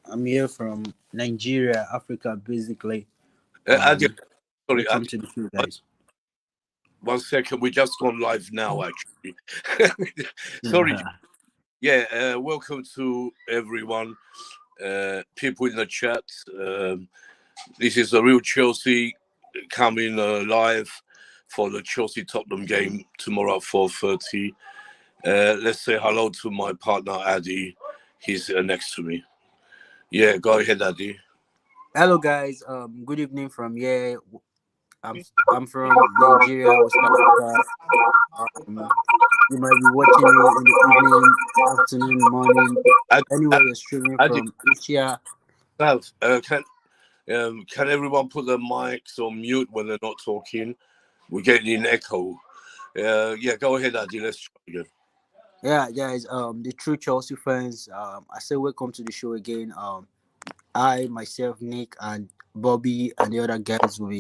I'm here from Nigeria, Africa, basically. Adi, sorry, Welcome Adi. to the show, guys. 1 second. We just gone live now, actually. Sorry. Yeah, welcome to everyone. People in the chat. This is a real Chelsea coming live for the Chelsea Tottenham game tomorrow at 4:30. Let's say hello to my partner, Adi. He's next to me. Yeah, go ahead, Adi. Hello, guys. Good evening from here. I'm I'm from Nigeria, West Africa. Um, you might be watching me in the evening, afternoon, morning, Adi, anywhere you're streaming Adi, from Asia. can everyone put their mics on mute when they're not talking? We're getting an echo. Yeah, go ahead, Adi. Let's try again. Yeah, guys. The true Chelsea fans. I say welcome to the show again. I myself, Nick, and Bobby, and the other guys will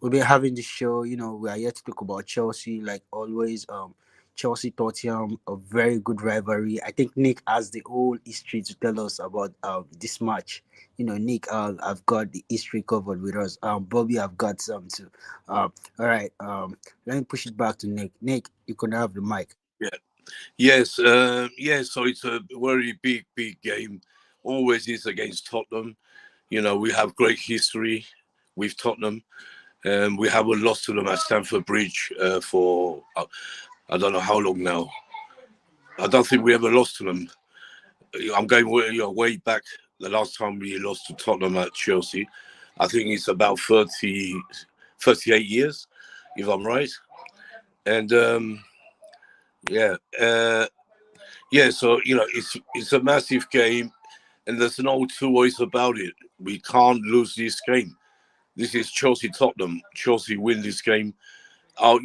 be having the show. We are here to talk about Chelsea, like always. Chelsea Tottenham, a very good rivalry. I think Nick has the whole history to tell us about this match. Nick, I've got the history covered with us. Bobby, I've got some too. All right. Let me push it back to Nick. Nick, you can have the mic. Yeah. Yes. So it's a very big game. Always is against Tottenham. We have great history with Tottenham. We haven't lost to them at Stamford Bridge for I don't know how long now. I don't think we ever lost to them. I'm going way back. The last time we lost to Tottenham at Chelsea, I think it's about 38 years, if I'm right. And yeah, So it's a massive game, and there's no two ways about it. We can't lose this game. This is Chelsea Tottenham. Chelsea win this game. I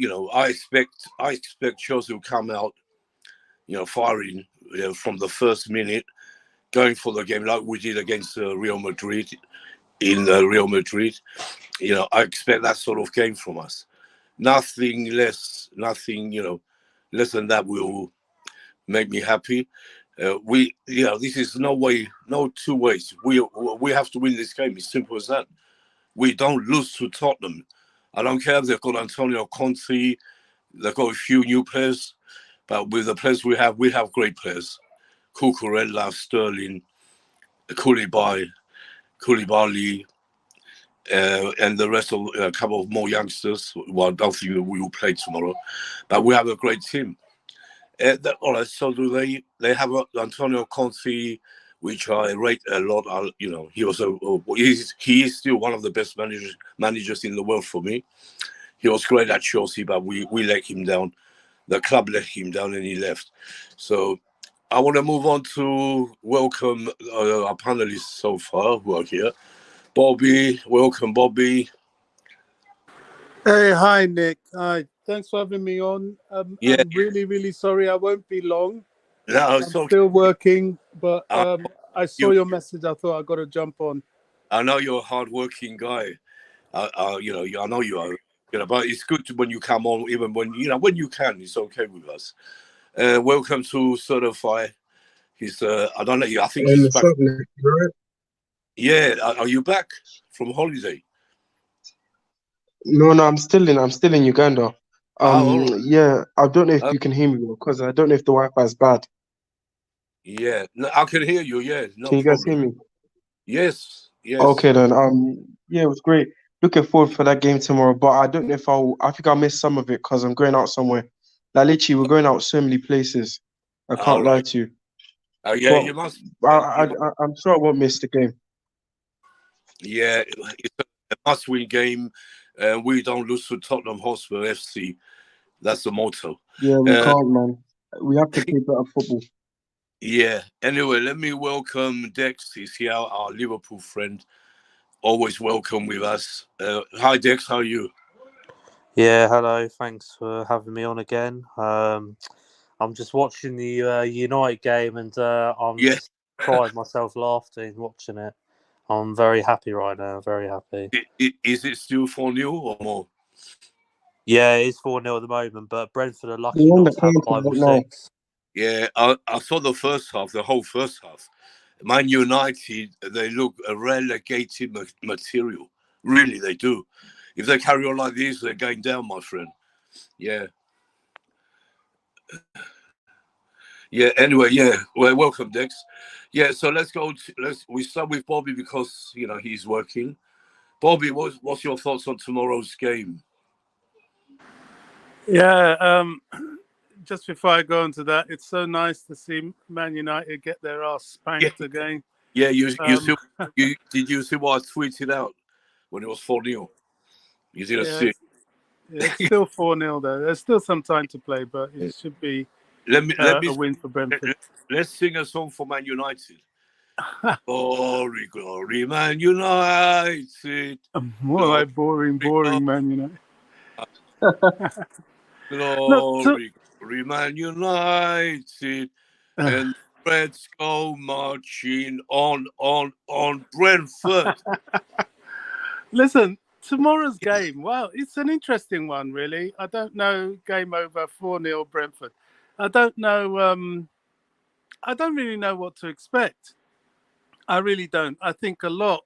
expect Chelsea will come out, firing from the first minute, going for the game like we did against Real Madrid in Real Madrid. I expect that sort of game from us. Nothing less than that will make me happy. This is no two ways. We have to win this game. It's simple as that. We don't lose to Tottenham. I don't care if they've got Antonio Conte, they've got a few new players, but with the players we have great players. Cucurella, Sterling, Koulibaly, and the rest of a couple of more youngsters. Well, I don't think we will play tomorrow, but we have a great team. All right, so do they? They have Antonio Conte, which I rate a lot. He is still one of the best managers in the world for me. He was great at Chelsea, but we let him down. The club let him down, and he left. So I want to move on to welcome our panelists so far who are here. Bobby, welcome, Bobby. Hey, hi, Nick. Hi. Thanks for having me on. Yeah. I'm really, really sorry. I won't be long. No, I'm it's okay. still working, but I saw your message. I thought I got to jump on. I know you're a hard-working guy. I know you are. But it's good when you come on, even when you can. It's okay with us. Welcome to Certify. He's I don't know. I think he's back. Right? Yeah, are you back from holiday? No, I'm still in Uganda. All right. Yeah, I don't know if you can hear me because I don't know if the Wi-Fi is bad. Yeah, no, I can hear you. Yeah, no Can you guys hear problem. me? Yes. Okay then. Yeah, it was great. Looking forward for that game tomorrow, but I don't know if I think I'll miss some of it because I'm going out somewhere. Like literally, we're going out so many places. I All can't lie right. to you. Yeah, But you must. I'm sure I won't miss the game. Yeah, it's a must-win game. We don't lose to Tottenham Hotspur FC. That's the motto. Yeah, we can't, man. We have to play better football. Yeah. Anyway, let me welcome Dex. He's here, our Liverpool friend. Always welcome with us. Hi, Dex. How are you? Yeah, hello. Thanks for having me on again. I'm just watching the United game, and I'm just crying myself laughing watching it. I'm very happy right now. Very happy. Is it still 4-0 or more? Yeah, it is 4-0 at the moment, but Brentford are lucky We're on not the to have counter 5 or right now. 6. Yeah, I saw the whole first half, Man United, they look a relegated material. Really, they do. If they carry on like this, they're going down, my friend. Yeah. Yeah. Anyway, yeah. Well, welcome, Dex. Yeah. So let's go. We start with Bobby because he's working. Bobby, what's your thoughts on tomorrow's game? Yeah, just before I go into that, it's so nice to see Man United get their ass spanked again. Yeah, you did you see what I tweeted out when it was 4-0? You didn't see it. It's still 4-0 though. There's still some time to play, but it should be let me a win for Brentford. Let's sing a song for Man United. Glory, glory, Man United. More like boring Man United. Glory, glory, Man United. And Reds go marching on Brentford. Listen, tomorrow's game, wow, it's an interesting one, really. I don't know, game over 4-0 Brentford. I don't know, I don't really know what to expect. I really don't. I think a lot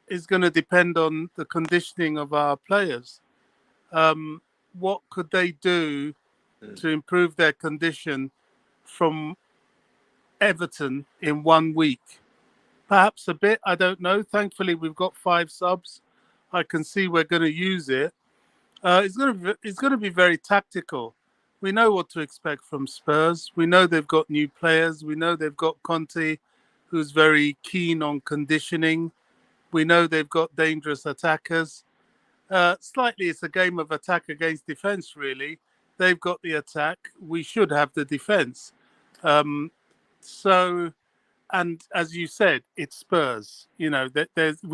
is going to depend on the conditioning of our players. What could they do to improve their condition from Everton in 1 week? Perhaps a bit, I don't know. Thankfully, we've got 5 subs. I can see we're going to use it. It's going to be very tactical. We know what to expect from Spurs. We know they've got new players. We know they've got Conte, who's very keen on conditioning. We know they've got dangerous attackers. Slightly, it's a game of attack against defense, really. They've got the attack. We should have the defense. And as you said, it's Spurs. We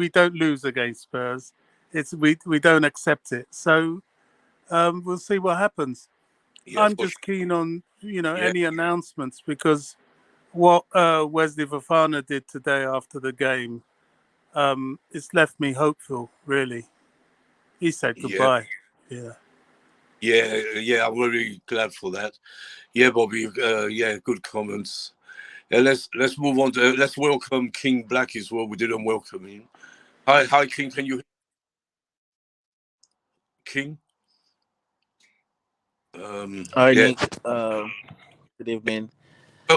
don't lose against Spurs. We don't accept it. So we'll see what happens. Yeah, I'm just keen on any announcements, because what Wesley Fofana did today after the game, it's left me hopeful. Really, he said goodbye. Yeah. I'm very glad for that. Yeah, Bobby. Good comments. Let's move on to let's welcome King Black as well. We didn't welcome him. Hi, King. Can you, King? Hi, Nick. Good evening.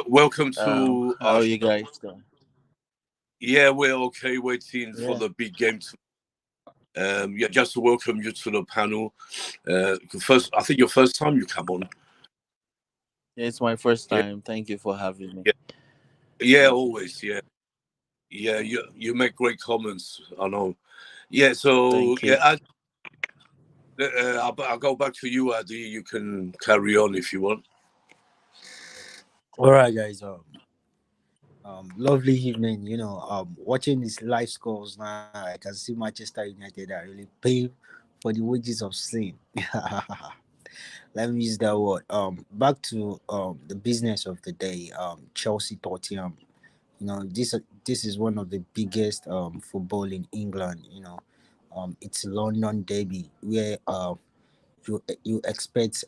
Welcome to. How are you guys doing? Yeah, we're okay. Waiting for the big game. Just to welcome you to the panel. First, I think your first time you come on. It's my first time. Thank you for having me. Yeah, always. Yeah. You make great comments. I know. Yeah. So I'll go back to you, Adi. You can carry on if you want. All right, guys. Lovely evening. Watching these live scores now, I can see Manchester United are really paying for the wages of sin. Let me use that word. Back to the business of the day. Chelsea Tottenham. This is one of the biggest football in England. It's London derby where you expect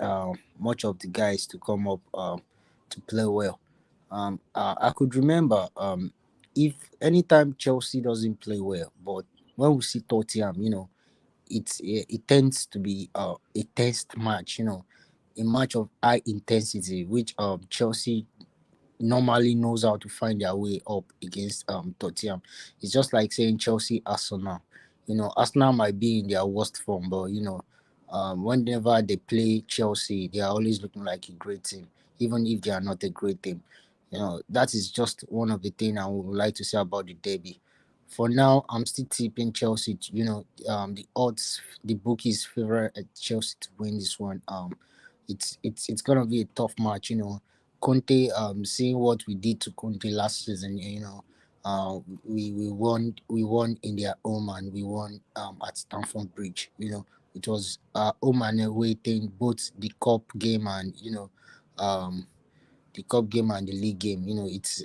much of the guys to come up to play well. I could remember if anytime Chelsea doesn't play well, but when we see Tottenham, it tends to be a test match, a match of high intensity, which Chelsea normally knows how to find their way up against Tottenham. It's just like saying Chelsea Arsenal. Arsenal might be in their worst form, but whenever they play Chelsea, they are always looking like a great team, even if they are not a great team. That is just one of the things I would like to say about the derby. For now, I'm still tipping Chelsea. The odds, the bookies favor Chelsea to win this one. It's gonna be a tough match. Conte, seeing what we did to Conte last season, we won in their home, and we won at Stamford Bridge. It was home and away thing, both the cup game and the cup game and the league game. It's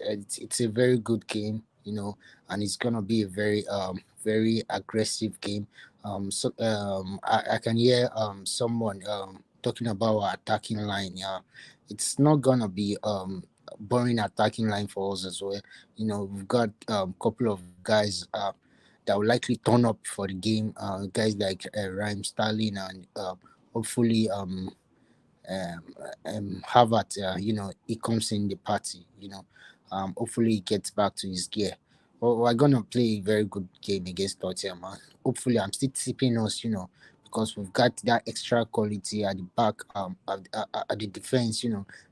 a very good game. And it's gonna be a very aggressive game. I can hear someone talking about our attacking line. Yeah, it's not gonna be boring attacking line for us as well. We've got a couple of guys that will likely turn up for the game. Guys like Rhyme Sterling and hopefully Harvard, he comes in the party, hopefully he gets back to his gear. Well, we're gonna play a very good game against Tottenham, man. Hopefully, I'm still tipping us, because we've got that extra quality at the back, at the defense,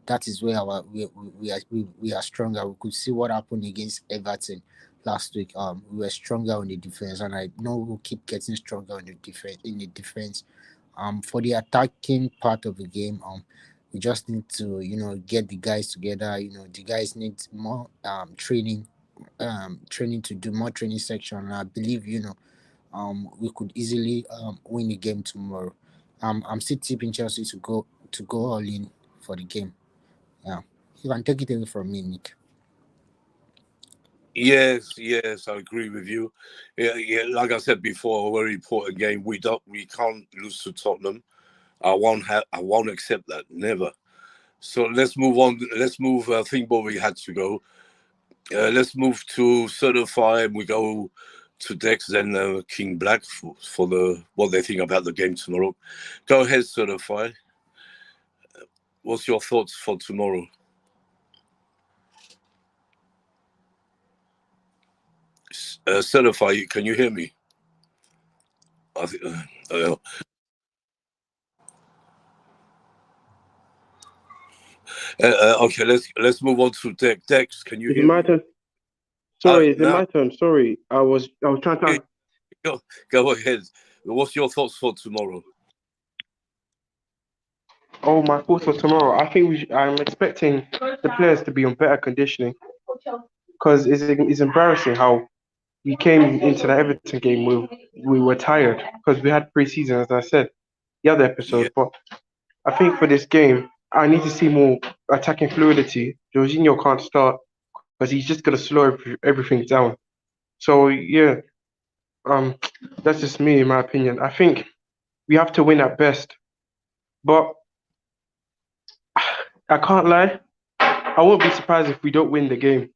that is where we are stronger. We could see what happened against Everton last week. We were stronger on the defense, and I know we'll keep getting stronger on the defense in the defense. For the attacking part of the game, we just need to get the guys together. The guys need more training to do more training section. And I believe we could easily win the game tomorrow. I'm still tipping Chelsea to go all in for the game. Yeah, you can take it away from me, Nick. Yes, yes, I agree with you. Yeah, yeah. Like I said before, a very important game. We can't lose to Tottenham. I won't accept that. Never. So let's move on. Let's move. I think Bobby had to go. Let's move to certify, and we go to Dex and King Black for the what they think about the game tomorrow. Go ahead, certify. What's your thoughts for tomorrow? Certify, can you hear me? I think, okay, let's move on to Dex. Dex, can you Is it hear my me? turn? Sorry, is it Now, my turn? Sorry, I was trying okay, to. go ahead. What's your thoughts for tomorrow? Oh, my thoughts for tomorrow. I think I'm expecting the players to be on better conditioning because it's embarrassing how we came into the Everton game. We were tired because we had pre-season, as I said the other Yeah, episode. But I think for this game, I need to see more attacking fluidity. Jorginho can't start because he's just gonna slow everything down. So yeah, um, that's just me in my opinion. I think we have to win at best, but I can't lie. I won't be surprised if we don't win the game.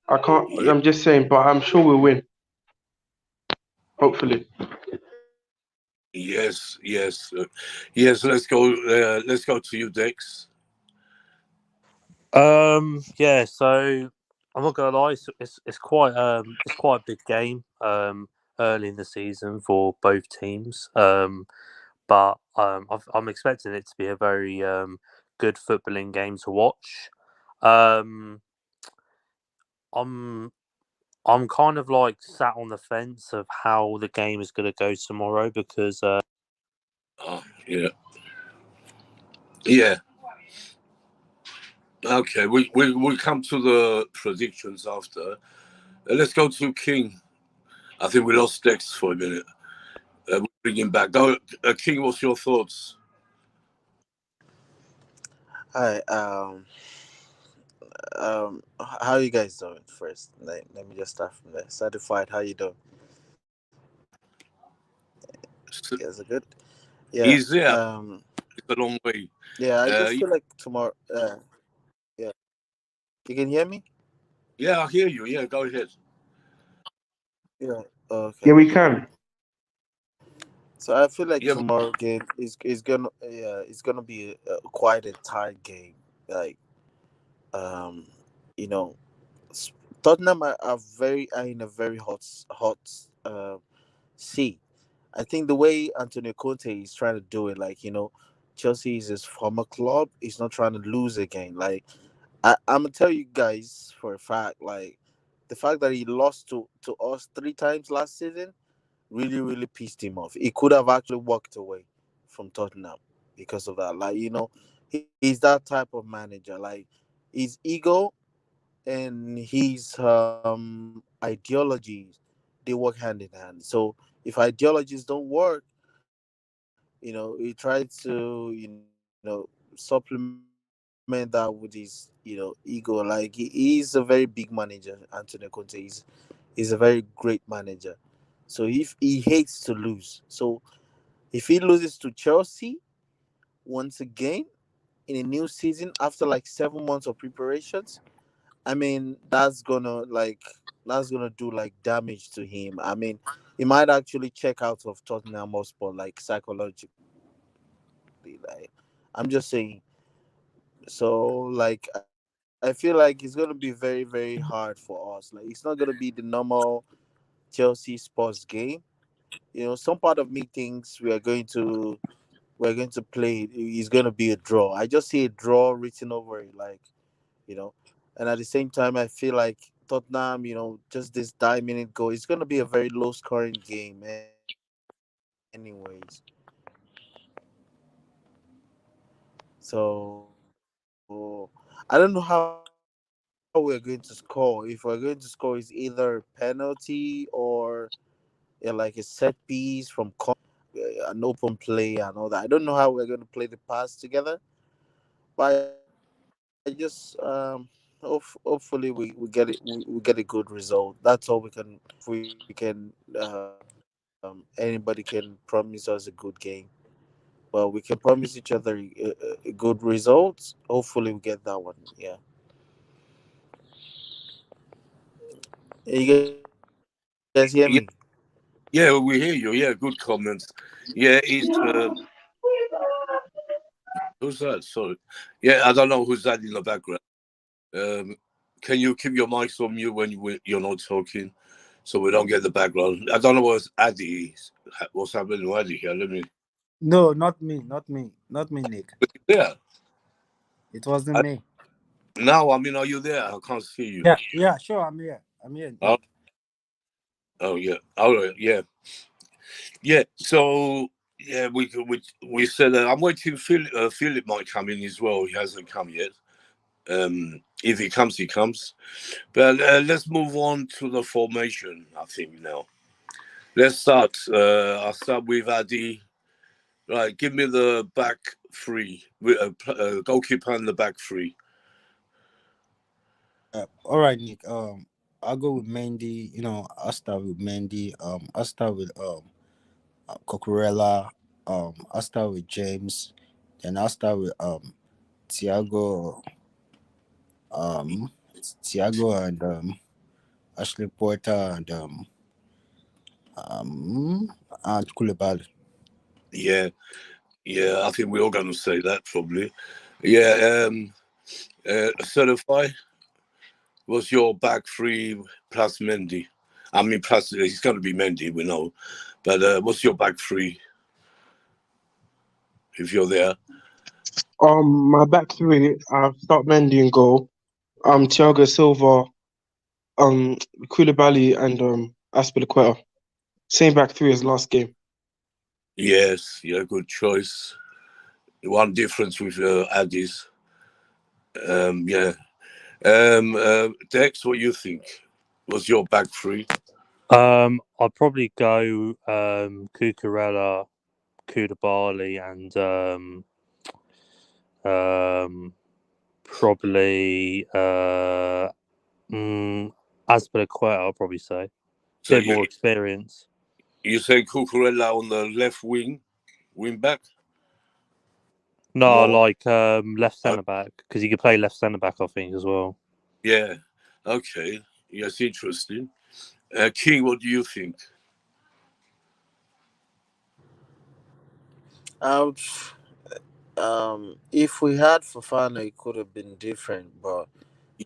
I can't. yeah, I'm just saying, but I'm sure we'll win. Hopefully. yes, yes, yes. Let's go. Let's go to you, Dex. Yeah. So I'm not gonna lie. It's quite a big game. Early in the season for both teams. But I'm expecting it to be a very good footballing game to watch. Um, I'm I'm kind of like sat on the fence of how the game is going to go tomorrow because Oh, yeah, yeah. Okay, we come to the predictions after. Let's go to King. I think we lost Dex for a minute. We'll bring him back. Go, King. What's your thoughts? Hi. How you guys doing? First, let me just start from there. Certified. How you doing? You guys are good. Yeah. He's there. It's a long way. Yeah. I just feel like tomorrow. Yeah. You can hear me? Yeah, I hear you. Yeah, go ahead. Yeah. Yeah, Okay. we can. So I feel like Yeah, tomorrow game is gonna be quite a tight game. Like um, you know, s- Tottenham are in a very hot seat. I think the way Antonio Conte is trying to do it, like Chelsea is his former club. He's not trying to lose again. Like I'm gonna tell you guys for a fact, like the fact that he lost to us 3 times last season really really pissed him off. He could have actually walked away from Tottenham because of that. Like he's that type of manager. Like his ego and his ideologies, they work hand in hand. So if ideologies don't work, he tries to supplement that with his ego. Like he's a very big manager. Antonio Conte is a very great manager. So if he hates to lose, so if he loses to Chelsea once again, in a new season after like 7 months of preparations, I mean, that's gonna do like damage to him. I mean, he might actually check out of Tottenham Hotspur like psychologically. Like, I'm just saying. So like, I feel like it's gonna be very very hard for us. Like, it's not gonna be the normal Chelsea Spurs game. Some part of me thinks we're going to play. It's going to be a draw. I just see a draw written over it, like, you know. And at the same time, I feel like Tottenham, just this 9-minute goal, it's going to be a very low scoring game, anyways. So I don't know how we're going to score. If we're going to score, it's either penalty or like a set piece from corner, an open play and all that. I don't know how we're going to play the pass together, but I just hopefully we get it we get a good result. That's all we can hope we can. Anybody can promise us a good game, well, we can promise each other a good result. Hopefully we get that one. Yeah. You guys hear me? Yeah, yeah, we hear you. Yeah, good comments. Yeah, it's who's that? Sorry. Yeah, I don't know who's that in the background. Um, can you keep your mics on mute when you're not talking, so we don't get the background? I don't know what's Addy. What's happening with Addy here? Let me. No, not me, not me, not me, Nick. Yeah. It wasn't I, me. now, I mean, are you there? I can't see you. Yeah, yeah, sure, I'm here. I'm here, Oh, Nick. oh yeah. All right. Yeah. Yeah. So yeah, we said I'm waiting. Philip might come in as well. He hasn't come yet. If he comes, he comes. But let's move on to the formation. I think now. Let's start. I'll start with Adi. Right, give me the back three. With a goalkeeper and the back three. All right, Nick. I'll go with Mendy. I'll start with Mendy. I'll start with Cucurella. I'll start with James. Then I'll start with Thiago. Um, Thiago and Ashley Porter um and Koulibaly. Yeah, yeah. I think we're all going to say that probably. Yeah. Certify was your back three plus Mendy. I mean, plus he's going to be Mendy. We know, but what's your back three if you're there? My back three, I've got Mendy in goal. Thiago Silva, um, Koulibaly, and Aspilicueta. Same back three as last game. Yes, yeah, good choice. One difference with Addies. Yeah. Dex, what you think? Was your back three? I'd probably go Cucurella, Koulibaly, and probably Azpilicueta. I'll probably say So bit more experience. you say Cucurella on the left wing back? No, More. like left centre back because he could play left centre back. I think as well. Yeah. Okay. Yes, interesting. King, what do you think? Um, if we had Fafana, it could have been different, but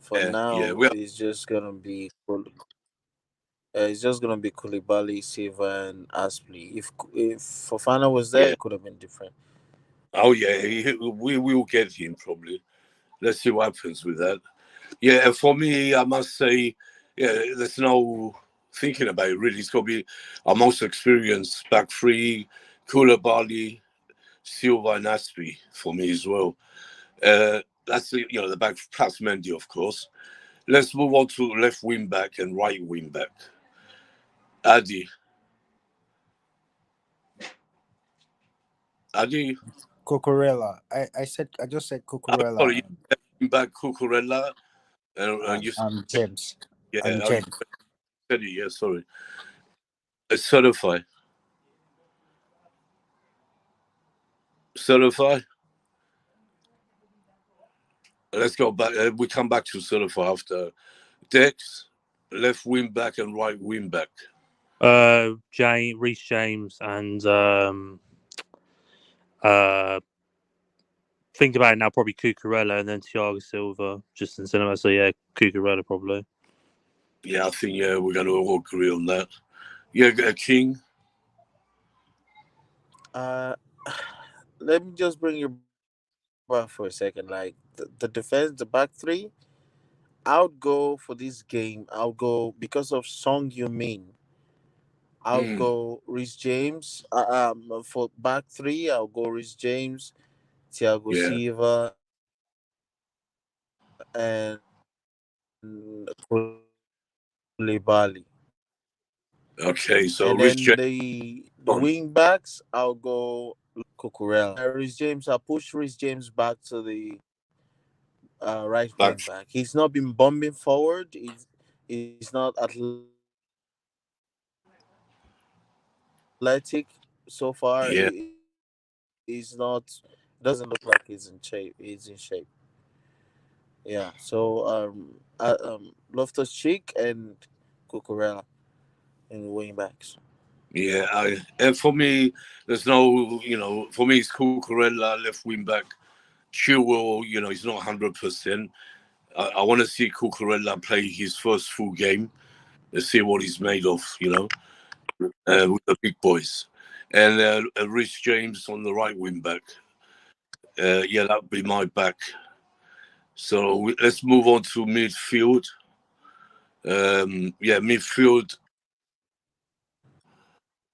for Yeah, yeah. now, Well, it's just gonna be Koulibaly, Silva, and Aspley. If Fafana was there, yeah. it could have been different. Oh, yeah. We will get him probably. Let's see what happens with that. Yeah, and for me, I must say, yeah, there's no thinking about it really. It's got to be our most experienced back three, Koulibaly, Silva, and Aspi for me as well. That's the back plus Mendy, of course. Let's move on to left wing back and right wing back. Adi, Adi, Cucurella. I just said Cucurella sorry, wing back Cucurella, and you said James. yeah, And you James. said it, yeah, sorry. Certify, certify. Let's go back. We come back to Silver after. Dex, left wing back and right wing back. Reece James, and uh, think about it now, probably Cucurella and then Thiago Silva, just in cinema. So yeah, Cucurella probably. Yeah, I think we're going to all agree on that. Yeah, King. Uh, let me just bring you back for a second. Like the defense, the back three, I would go for this game. I'll go because of Song You Min. I'll Mm, go Rhys James. For back three, I'll go Rhys James, Thiago yeah. Silva, and Koulibaly. And Okay, then so Rich James the wing on. backs, I'll go Cucurella. Rhys James, I'll push Rhys James back to the right wing Back. back. He's not been bombing forward. He's not athletic so far. He's not. Yeah, Doesn't look like he's in shape. Yeah. So Loftus Cheek and Cucurella in the wing backs. yeah. And for me, there's no, for me, it's Cucurella, left wing back. Chilwell, he's not 100%. I want to see Cucurella play his first full game. Let's see what he's made of, with the big boys. And Rich James on the right wing back. Yeah, that would be my back. So let's move on to midfield. Yeah, midfield.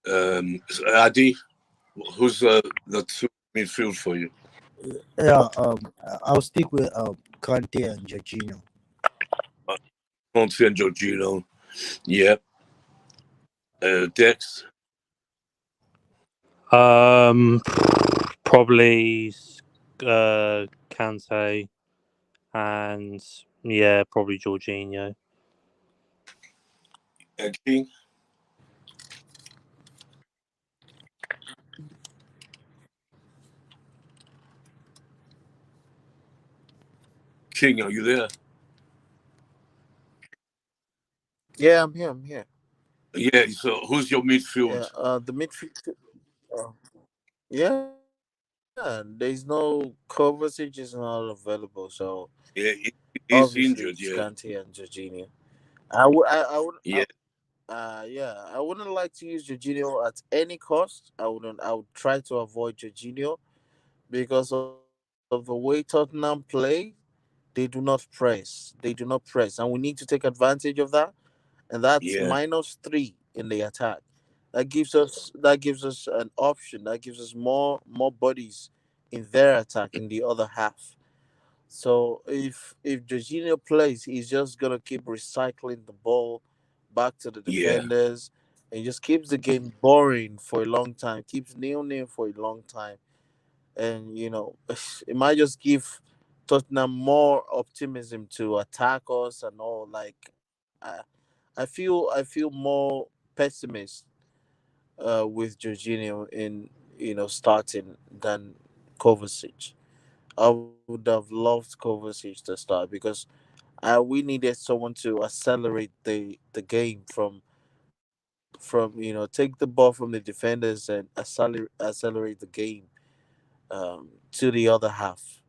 Adi, who's the two midfield for you? Yeah, I'll stick with Conte and Jorginho. Conte and Jorginho. Yeah. Dex. Um, Probably Kante and yeah, probably Jorginho. King. King, are you there? Yeah, I'm here. I'm here. Yeah. So who's your midfield? Yeah. The midfield. Uh, yeah. There's no Kovacic is not available, so Yeah, obviously he's it's injured. Kanti Yeah. and Jorginho. I Yeah. yeah, I wouldn't like to use Jorginho at any cost. I wouldn't. I would try to avoid Jorginho because of the way Tottenham play. They do not press. They do not press, and we need to take advantage of that. And that's Yeah. -3 in the attack. That gives us an option. That gives us more bodies in their attack in the other half. So if Jorginho plays, he's just gonna keep recycling the ball back to the Yeah. defenders and just keeps the game boring for a long time. Keeps nil for a long time, and it might just give Tottenham more optimism to attack us and all. Like I feel more pessimist with Jorginho in starting than Kovacic. I would have loved Kovacic to start because we needed someone to accelerate the game from take the ball from the defenders and accelerate the game to the other half.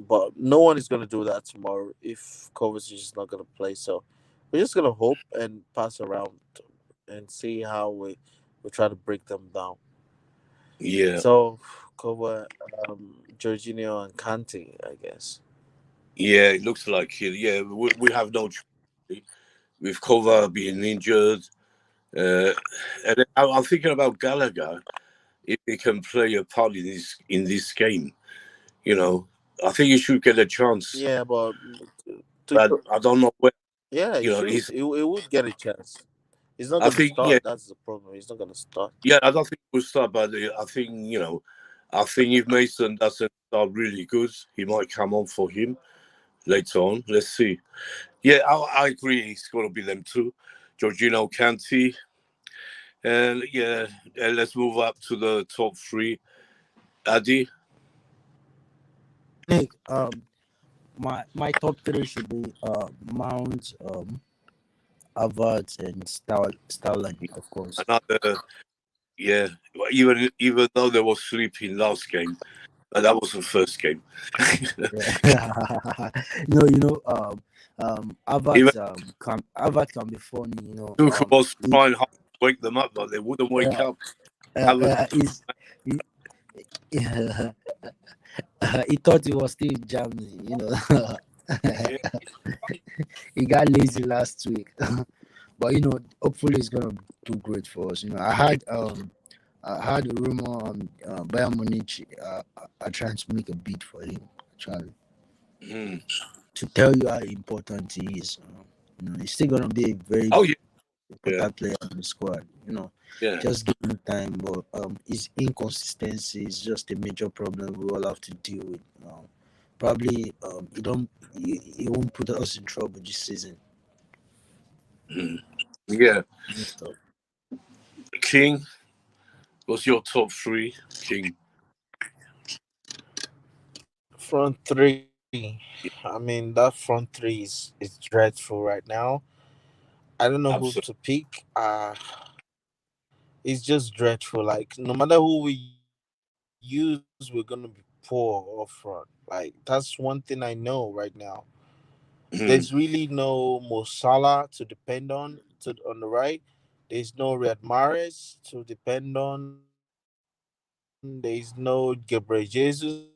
But no one is going to do that tomorrow if Kovacic is not going to play. So we're just going to hope and pass around and see how we try to break them down. Yeah. So Kova, Jorginho and Kante, I guess. Yeah. It looks like it. Yeah. We have no choice with Kova being injured. Uh, and I'm thinking about Gallagher if he can play a part in this game. You know, I think he should get a chance, Yeah, but but to, I don't know where. yeah, he should. He's. He would get a chance. He's not I going to think yeah, start. That's the problem. He's not going to start. yeah. I don't think we'll start, but I think I think if Mason doesn't start really good, he might come on for him later on. Let's see. Yeah, I agree. It's got to be them two, Jorginho, Kanti, and yeah. Let's move up to the top three. Adi. Nick, my top three should be Mount, Havertz, and Sterling, of course. Another, yeah. Well, even though they were sleeping last game, that was the first game. Yeah. No, Even Havertz can be funny. Tuchel was trying hard to wake them up, but they wouldn't wake up. He's, he, yeah, he thought he was still in Germany. Yeah. He got lazy last week. But hopefully it's gonna do great for us. I had a rumor on Bayern Munich are trying to make a bid for him, actually, Mm. to tell you how important he is. He's still gonna be a very Oh yeah, yeah, important player in the squad. yeah. Just give him time, but his inconsistency is just a major problem we all have to deal with. Probably he won't put us in trouble this season. Mm. Yeah. So, King, what's your top three? King. Front three. I mean, that front three is dreadful right now. I don't know who Absolutely. to pick. It's just dreadful. Like no matter who we use, we're gonna be poor up front. Like that's one thing I know right now. There's really Mm. no Mo Salah to depend on the right. There's no Riyad Mahrez to depend on. There's no Gabriel Jesus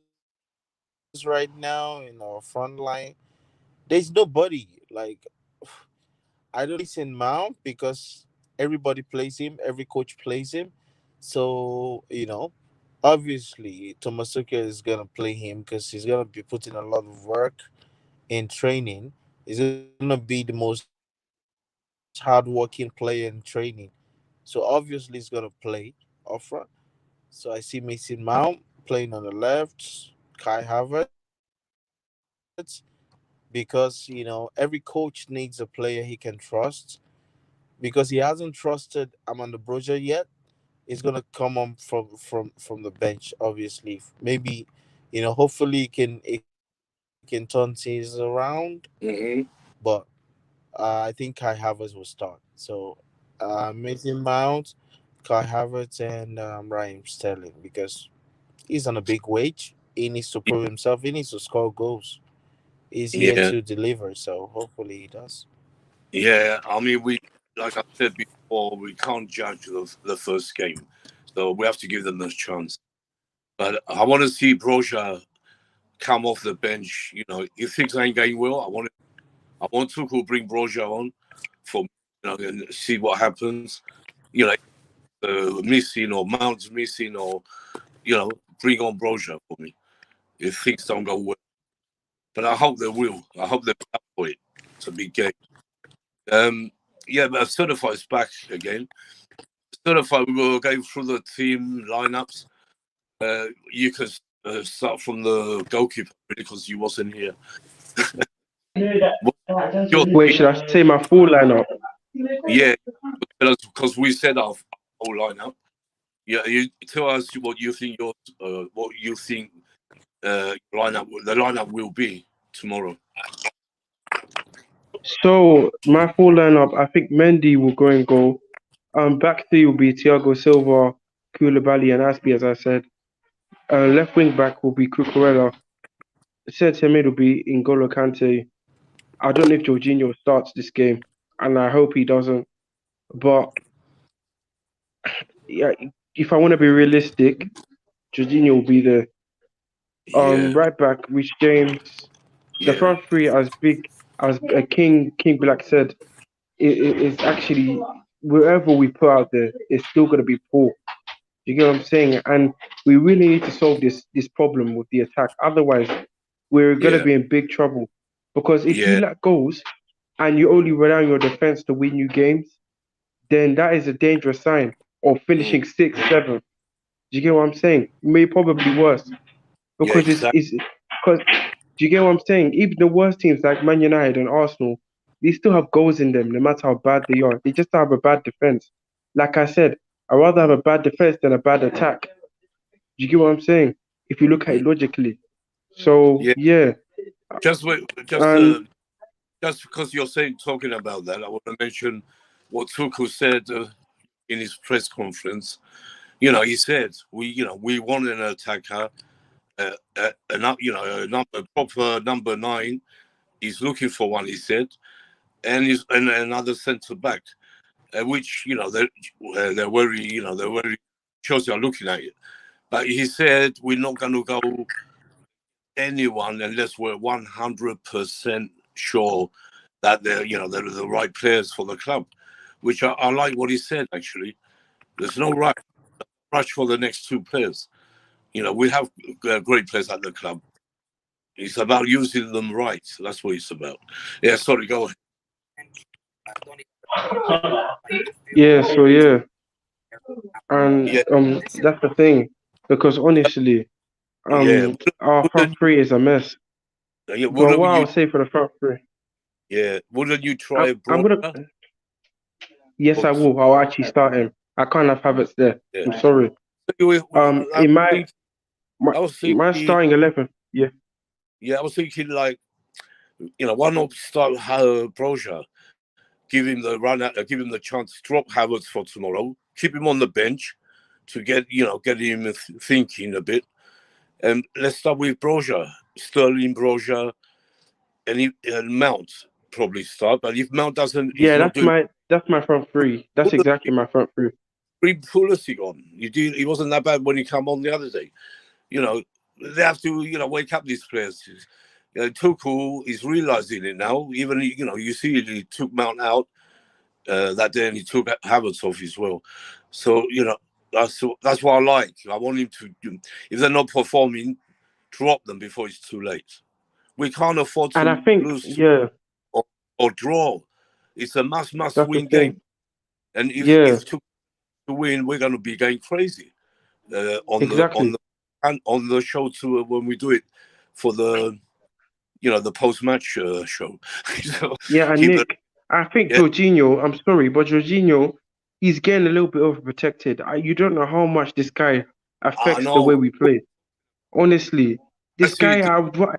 right now in our front line. There's nobody. Like I don't see Mason Mount because everybody plays him, every coach plays him. So, obviously Thomas Tuchel is gonna play him because he's gonna be putting a lot of work in training. He's gonna be the most hardworking player in training. So obviously he's gonna play up front. So I see Mason Mount playing on the left, Kai Havertz, because every coach needs a player he can trust. Because he hasn't trusted Amanda Broja yet, he's gonna come on from the bench. Obviously, maybe hopefully he can turn things around. But Mm-hmm. I think Kai Havertz will start. So Mason Mount, Kai Havertz, and Raheem Sterling because he's on a big wage. He needs to prove himself. He needs to score goals. He's here Yeah, to deliver. So hopefully he does. yeah. I mean, like I said before, we can't judge the first game, so we have to give them a chance. But I want to see Broja come off the bench. If things ain't going well, I want to bring Broja on for and see what happens. You know, missing or Mount's missing or bring on Broja for me if things don't go well. But I hope they will. I hope they're up for it. It's a big game. Um, yeah, but Certified is back again. Certified, we were going through the team lineups. You can start from the goalkeeper because you wasn't here. What- your Wait, should I say my full lineup? Yeah, because we said our whole lineup. Yeah, you tell us what you think the lineup will be tomorrow. So my full lineup, I think Mendy will go and goal. Back three will be Thiago Silva, Koulibaly, and Aspi, as I said. Left wing back will be Cucurella. Centre mid will be N'Golo Kante. I don't know if Jorginho starts this game, and I hope he doesn't. But yeah, if I want to be realistic, Jorginho will be there. Yeah, Right back, Rich James. The yeah, front three, as big as King Black said, is actually wherever we put out there, it's still gonna be poor. You get what I'm saying? And we really need to solve this problem with the attack. Otherwise, we're gonna yeah, be in big trouble. Because if you yeah, lack goals and you only rely on your defense to win you games, then that is a dangerous sign of mm, finishing sixth, seventh. Do you get what I'm saying? May probably worse yeah, because exactly. it's because do you get what I'm saying? Even the worst teams like Man United and Arsenal, they still have goals in them, no matter how bad they are. They just have a bad defense. Like I said, I'd rather have a bad defense than a bad attack. Do you get what I'm saying? If you look at Mm, it logically. So yeah, yeah, Just wait, And just because you're talking about that, I want to mention what Tuchel said in his press conference. He said we want an attacker, a proper number 9. He's looking for one. He said, and another centre back, which they're very they're very Chelsea are looking at it. But he said we're not going to go anyone unless we're 100% sure that they're the right players for the club. Which I like what he said. Actually, there's no rush for the next 2 players. We have great players at the club. It's about using them right. That's what it's about. Yeah, sorry, go ahead. yeah, so yeah, and Yeah, that's the thing because honestly, yeah, our front wouldn't three is a mess. yeah, But wouldn't what I you? would say for the front three, Wouldn't you try I'm gonna. Broader? Yes, I But will. I'll actually start him. I can't have habits there. yeah, I'm sorry. I In my think my, I was my thinking, starting 11. Yeah, I was thinking like, why not start Broja? Give him the give him the chance to drop Havertz for tomorrow. Keep him on the bench to get him thinking a bit. And let's start with Broja, Sterling, Broja, and Mount probably start. But if Mount doesn't, he's yeah. not doing. That's my front three. That's exactly my front three. Bring Pulisic on. He wasn't that bad when he came on the other day. You know, they have to wake up these players. Tuchel is realizing it now. Even you see he took Mount out that day and he took Havertz off as well. So that's what I like. I want him to. If they're not performing, drop them before it's too late. We can't afford And I to think, lose yeah, or draw. It's a must that's the win thing. game. And Yeah, if to win, we're going to be going crazy on the exactly. on the show too when we do it for the the post match show. So Yeah, and keep it. Nick, I think Yeah, Jorginho, I'm sorry, but Jorginho, he's getting a little bit overprotected. You don't know how much this guy I affects the way know. we play. Honestly, this guy, Actually,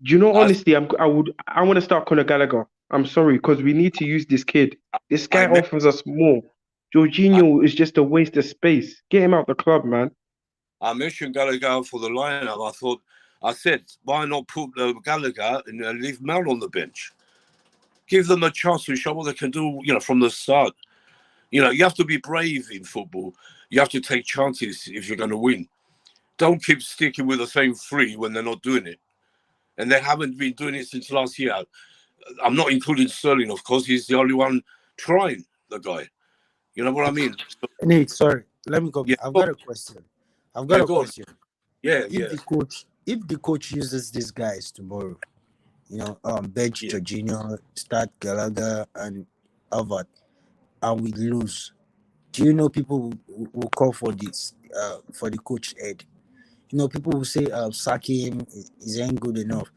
do you know, I honestly, I want to start Conor Gallagher. I'm sorry, because we need to use this kid. This guy I meant offers us more. I, Jorginho is just a waste of space. Get him out the club, man. I mentioned Gallagher for the lineup. I said, why not put Gallagher and leave Mount on the bench? Give them a chance to show what they can do. From the start. You have to be brave in football. You have to take chances if you're going to win. Don't keep sticking with the same 3 when they're not doing it. And they haven't been doing it since last year. I'm not including Sterling, of course. He's the only one trying, the guy. You know what I mean? So, Nate, sorry, let me come. yeah, I've go got on. a question. I've got Yeah, a go on. question. Yeah, If yeah, the coach uses these guys tomorrow, bench yeah. Jorginho, start Gallagher and Harvard, and we lose, do you know people will call for this for the coach head? People will say sack him, he ain't good enough.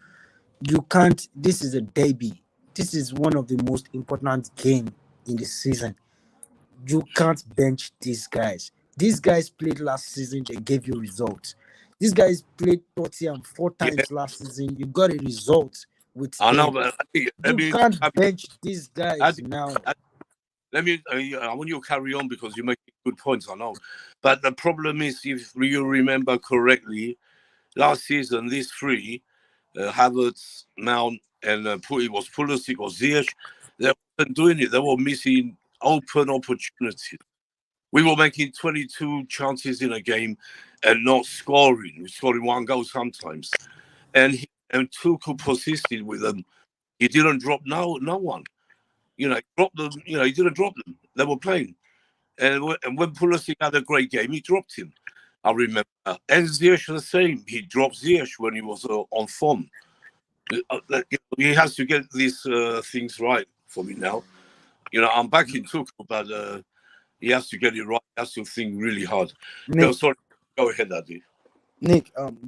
You can't. This is a derby. This is one of the most important game in the season. You can't bench these guys. These guys played last season, they gave you results. These guys played Tottenham 4 times last season, you got a result with I know, them. but I think, You can't bench these I, guys now. I, let me. I want you to carry on because you make good points. I know, but the problem is, if you remember correctly, last season these 3, Havertz, Mount, and it was Pulisic or Ziyech, they weren't doing it. They were missing open opportunities. We were making 22 chances in a game and not scoring. We're scoring 1 goal sometimes. And Tuchel persisted with them. He didn't drop no one. He dropped them. He didn't drop them. They were playing. And when Pulisic had a great game, he dropped him. I remember. And Ziyech the same. He dropped Ziyech when he was on form. He has to get these things right for me now. I'm back in Tuchel, but he has to get it right. He has to think really hard. Nick, Sorry, go ahead, Adi.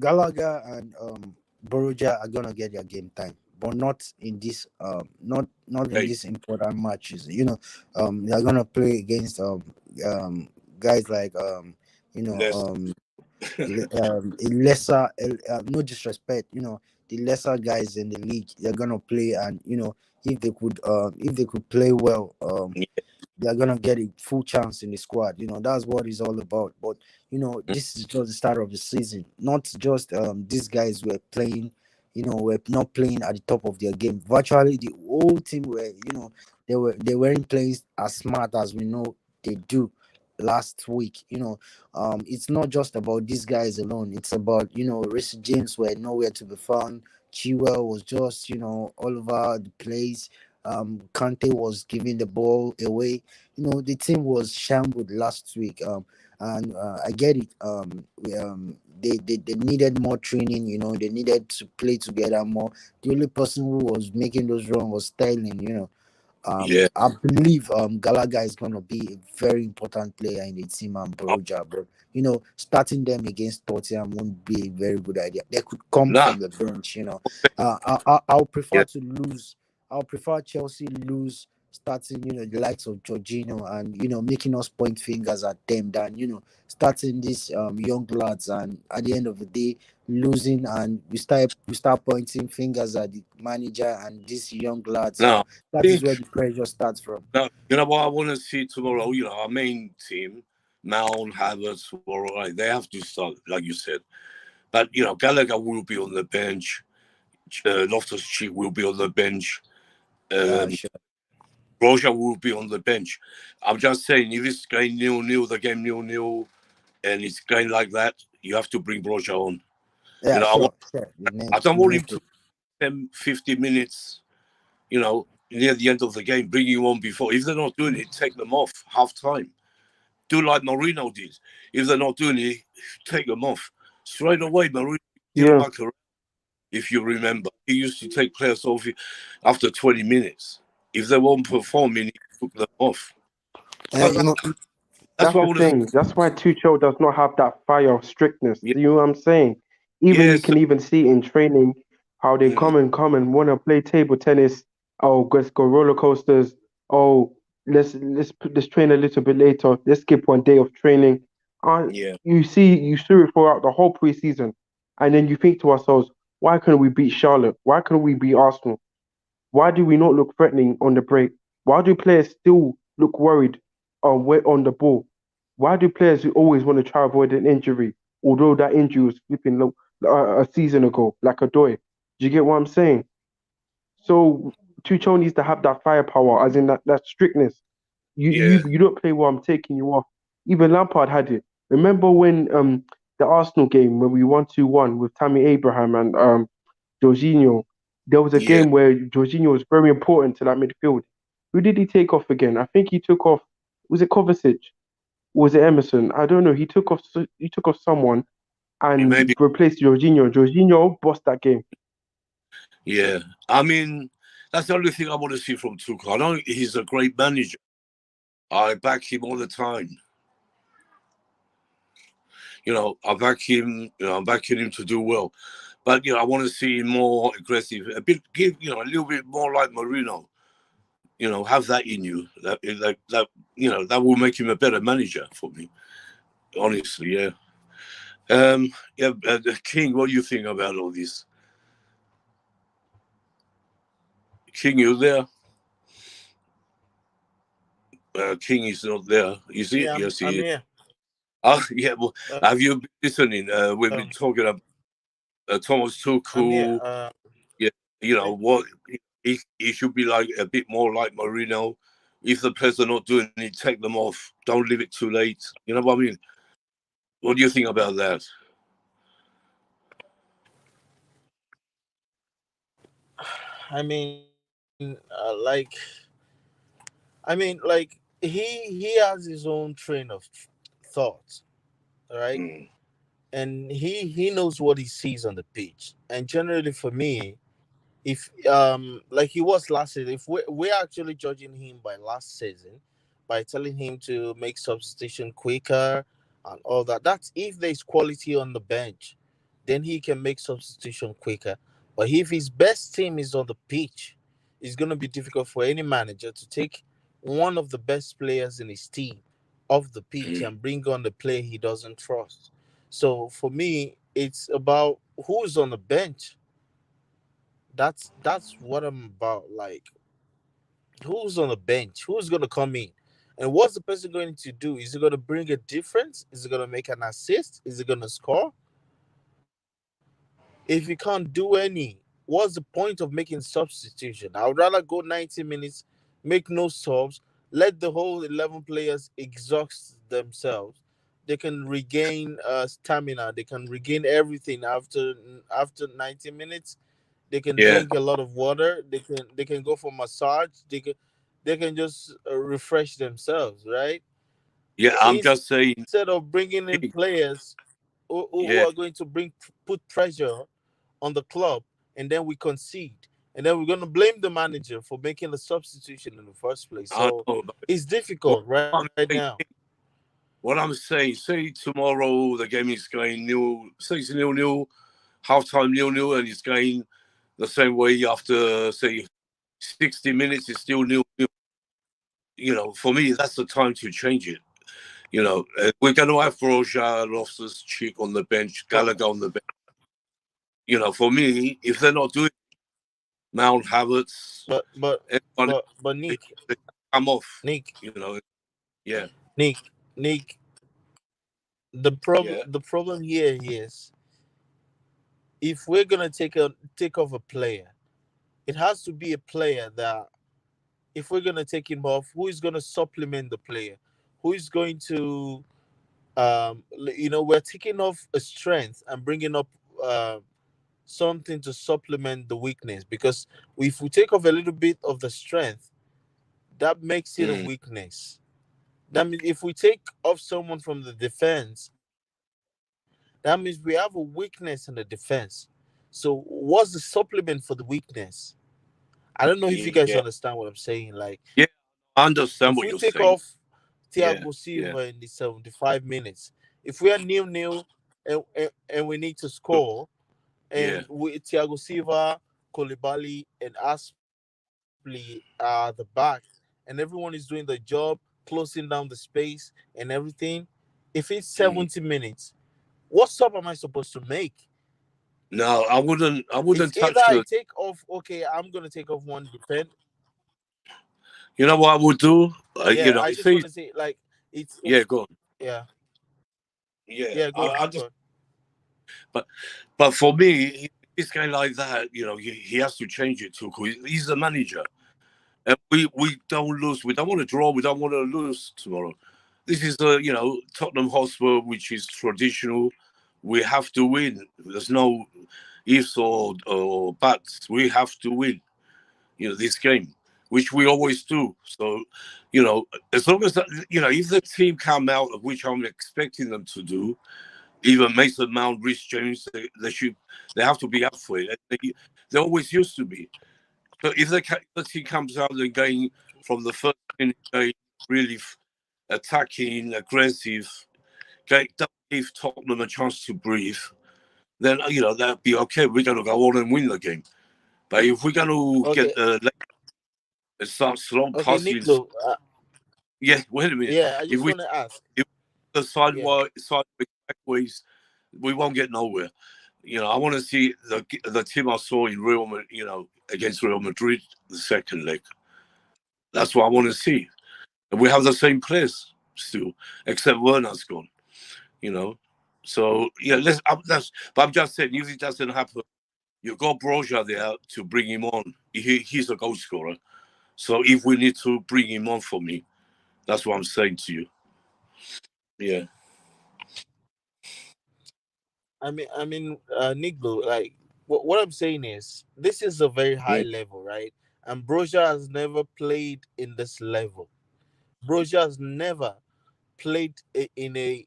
Gallagher and Boruja are gonna get their game time, but not in this not in Hey, these important matches. They're gonna play against guys like you know Les. a lesser no disrespect, the lesser guys in the league, they're gonna play, and if they could play well, they're gonna get a full chance in the squad. That's what it's all about. But this is just the start of the season. Not just these guys were playing. Were not playing at the top of their game. Virtually the whole team were. They weren't playing as smart as we know they do last week. It's not just about these guys alone. It's about Reece James were nowhere to be found. Chilwell was just all over the place. Kante was giving the ball away. The team was shambled last week. And I get it. They needed more training. They needed to play together more. The only person who was making those runs was Sterling. Yeah. I believe Gallagher is gonna be a very important player in the team, and Oh, Baroja, but starting them against Tottenham won't be a very good idea. They could come nah. from the bench. I'll prefer Yeah. to lose. I'll prefer Chelsea lose starting the likes of Jorginho, and making us point fingers at them than starting these young lads, and at the end of the day losing, and we start pointing fingers at the manager and these young lads. Now, I That is think where the pressure starts from. now, you know what I want to see tomorrow. Our main team, Mount, Havertz, all right, they have to start, like you said. But Gallagher will be on the bench. Loftus Cheek will be on the bench. Yeah, Um, sure. Roja will be on the bench. I'm just saying, if it's going 0-0, the game 0-0, and it's going like that, you have to bring Roja on. Yeah, I want. sure, sure. I don't We want need him to. to 10, 50 minutes. Near the end of the game, bring you on before. If they're not doing it, take them off half time. Do like Marino did. If they're not doing it, take them off straight away. Marino didn't Yeah, muck around. If you remember, he used to take players off after 20 minutes. If they weren't performing, he took them off. Uh, That's you know, that's that's what I the want to see. thing. That's why Tuchel does not have that fire of strictness. Yeah, Do you know what I'm saying? Even you yes, can even see in training how they mm, come and want to play table tennis. Oh, let's go roller coasters. Oh, let's train a little bit later. Let's skip one day of training. And yeah, you saw it throughout the whole preseason, and then you think to ourselves, why couldn't we beat Charlotte? Why couldn't we beat Arsenal? Why do we not look threatening on the break? Why do players still look worried on the ball? Why do players always want to try avoid an injury, although that injury was flipping a season ago, like a doy? Do you get what I'm saying? So Tuchel needs to have that firepower, as in that strictness. You yeah, you you don't play well, I'm taking you off. Even Lampard had it. Remember when the Arsenal game when we won 2-1 with Tammy Abraham and Jorginho. There was a yeah. game where Jorginho was very important to that midfield. Who did he take off again? I think he took off. Was it Kovacic? Was it Emerson? I don't know. He took off someone and Maybe, replaced Jorginho. Jorginho bossed that game. yeah. I mean, that's the only thing I want to see from Tuchel. I know he's a great manager. I back him all the time. I back him. I'm backing him to do well. But I want to see him more aggressive, a bit, give a little bit more like Marino. Have that in you. That will make him a better manager for me. Honestly, yeah. Yeah. King, what do you think about all this? King, you there? King is not there. Is he? Yeah, Yes, I'm he is. here. Yeah. Well, Uh, have you been listening? We've been talking about Thomas I'm here. Tuchel. Yeah. What he should be like a bit more like Marino. If the players are not doing it, take them off. Don't leave it too late. You know what I mean? What do you think about that? I mean, he has his own train of thought, right? Mm, And he knows what he sees on the pitch. And generally, for me, if like he was last season, if we're actually judging him by last season, by telling him to make substitution quicker and all that, that's if there's quality on the bench, then he can make substitution quicker. But if his best team is on the pitch, it's going to be difficult for any manager to take one of the best players in his team off the pitch mm, and bring on the player he doesn't trust. So for me, it's about who's on the bench. That's what I'm about. Like, who's on the bench? Who's gonna come in? And what's the person going to do? Is it gonna bring a difference? Is it gonna make an assist? Is it gonna score? If you can't do any, what's the point of making substitution? I would rather go 90 minutes, make no subs, let the whole 11 players exhaust themselves. They can regain stamina. They can regain everything after 90 minutes. They can Yeah, drink a lot of water. They can go for massage. They can just refresh themselves, right? yeah. I'm just Instead saying. of bringing in players who are Yeah, going to put pressure on the club, and then we concede, and then we're going to blame the manager for making the substitution in the first place. I So know. But it's what difficult right I'm now. saying, say tomorrow the game is going nil, say it's 0-0, halftime 0-0, and it's going the same way after say 60 minutes. It's still 0-0. For me, that's the time to change it. We're going to have Broja, Loftus, Cheek on the bench, But Gallagher on the bench. For me, if they're not doing Mount Havertz, but everyone, but they, Nick, they come off. Nick, You know, yeah, Nick, Nick. yeah, The problem here is, if we're gonna take off a player, it has to be a player that, if we're gonna take him off, who is gonna supplement the player, who is going to we're taking off a strength and bringing up something to supplement the weakness, because if we take off a little bit of the strength, that makes it a mm, weakness. That means if we take off someone from the defense, that means we have a weakness in the defense. So what's the supplement for the weakness? I don't know if you guys understand yeah, what I'm saying. Like, yeah. I if we understand what you're take saying. off Yeah, Thiago yeah, Silva in the 75 minutes, if we are nil-nil, and we need to score, yeah. and Thiago Silva, Koulibaly, and Aspley are at the back, and everyone is doing the job, closing down the space and everything, if it's 70 Mm. minutes, what sub am I supposed to make? No, I wouldn't. I It's wouldn't either touch I the. take off, okay, I'm going to take off one defend. You know what I would do? Yeah, I just Say, want to say, like, yeah, it's go on. yeah, Yeah, yeah, go I on, just. go on. But, but for me, this guy like that, he has to change it too. 'Cause he's the manager, and we don't lose. We don't want to draw. We don't want to lose tomorrow. This is the Tottenham Hotspur, which is traditional. We have to win. There's no ifs or buts. We have to win. This game, which we always do. So, as long as if the team come out, of which I'm expecting them to do, even Mason Mount, Rhys James, they have to be up for it. They always used to be. So if the team comes out and going from the first minute, going really attacking, aggressive, don't give Tottenham a chance to breathe, then that'd be okay. We're going to go on and win the game. But if we're going to get Okay, start slow okay, passing, Nico. yeah. Wait a minute. Yeah, I If just we want to ask. if the Yeah. sideways, backways, we won't get nowhere. I want to see the team I saw in against Real Madrid, the second leg. That's what I want to see. And we have the same players still, except Werner's gone. You know, so yeah, But I'm just saying, if it doesn't happen, you got Broja there to bring him on. He's a goal scorer. So if we need to bring him on for me, that's what I'm saying to you. Yeah, Nico, like, what I'm saying is, this is a very high mm. level, right? And Broja has never played in this level. Broja has never played in a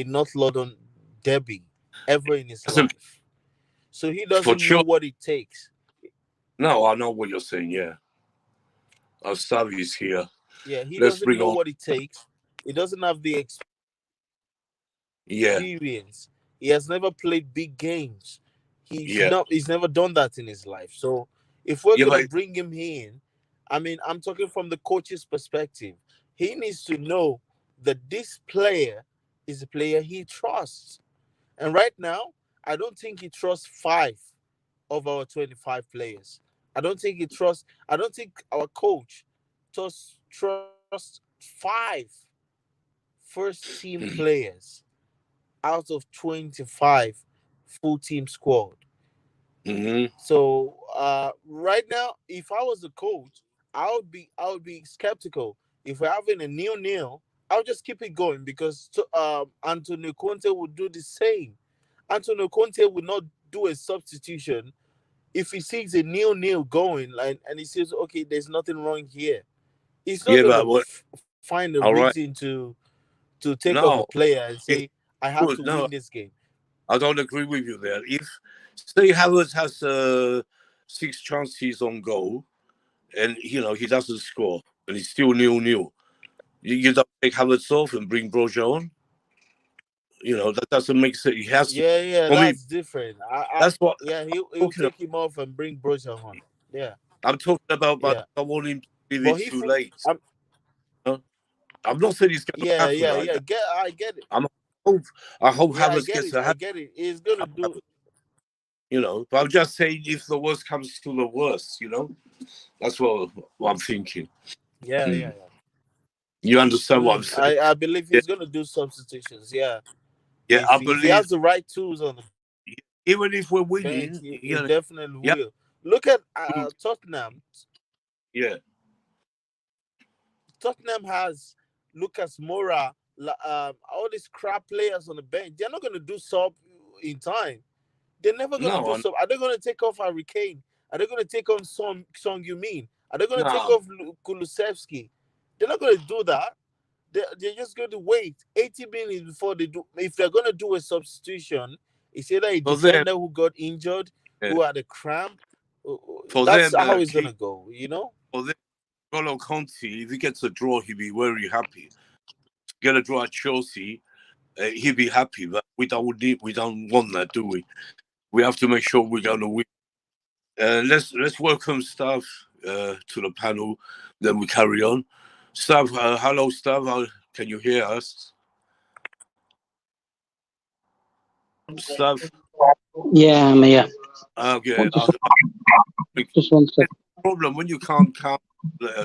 North London derby ever in his Doesn't life, so he for doesn't know sure. what it takes. No, I know what you're saying. Yeah, our staff is here. Yeah, he Let's doesn't bring know on. what it takes. He doesn't have the Yeah, experience. He has never played big games. yeah, He's never done that in his life. So if we're yeah. gonna But bring him in, I'm talking from the coach's perspective. He needs to know that this player is a player he trusts. And right now, I don't think he trusts five. of our 25 players. I don't think he trusts. I don't think our coach trust five first team players out of 25 full team squad. Mm-hmm. So right now, if I was the coach, I would be skeptical. If we're having a nil-nil, I'll just keep it going because Antonio Conte would do the same. Antonio Conte would not do a substitution if he sees a nil-nil going, like, and he says, "Okay, there's nothing wrong here." He's not Yeah, gonna but what? find a All right. reason to take off a No, player and it's say, "I have good. to No, win this game." I don't agree with you there. If say Havertz has 6 chances on goal, and he doesn't score, and it's still 0-0, you don't take Havertz off and bring Broja on. That doesn't make sense. He has to. Yeah, yeah, For me, that's different. that's what Yeah, I'm he'll talking about. take him off and bring Broja on. Yeah, I'm talking about, but yeah. I don't want him to leave But it he, too late. I'm, You know? I'm not saying it's going to yeah, happen yeah, like yeah. that. I get it. I'm hope I hope Yeah, I Havertz get gets it. a I hat. get it. He's gonna do. But I'm just saying if the worst comes to the worst, that's what I'm thinking. Yeah, yeah, Mm. You understand what I'm saying? I believe Yeah, he's gonna do substitutions. Yeah, yeah. I if he has believe the right tools on the even if we're bench, winning, he definitely yeah, will. Look at mm, Tottenham. yeah, Tottenham has Lucas Moura, all these crap players on the bench. They're not gonna do sub in time. They're never gonna no, do so. Are they gonna take off Harry Kane? Are they gonna take on Song Yumin? Are they gonna take no. off Kulusevski? They're not gonna do that. They're just going to wait 80 minutes before they do. If they're gonna do a substitution, it's either a For them, defender who got injured, yeah. who had a cramp. For That's them, how it's King, gonna go. for them, Golo Conte, if he gets a draw, he'll be very happy. Get a draw at Chelsea, he'll be happy. But we don't want that, do we? We have to make sure we're going to win. Let's welcome Stav to the panel. Then we carry on. Stav, hello, Stav. Can you hear us? Stav. Yeah, I'm here. Okay. Just one second. Problem when you can't come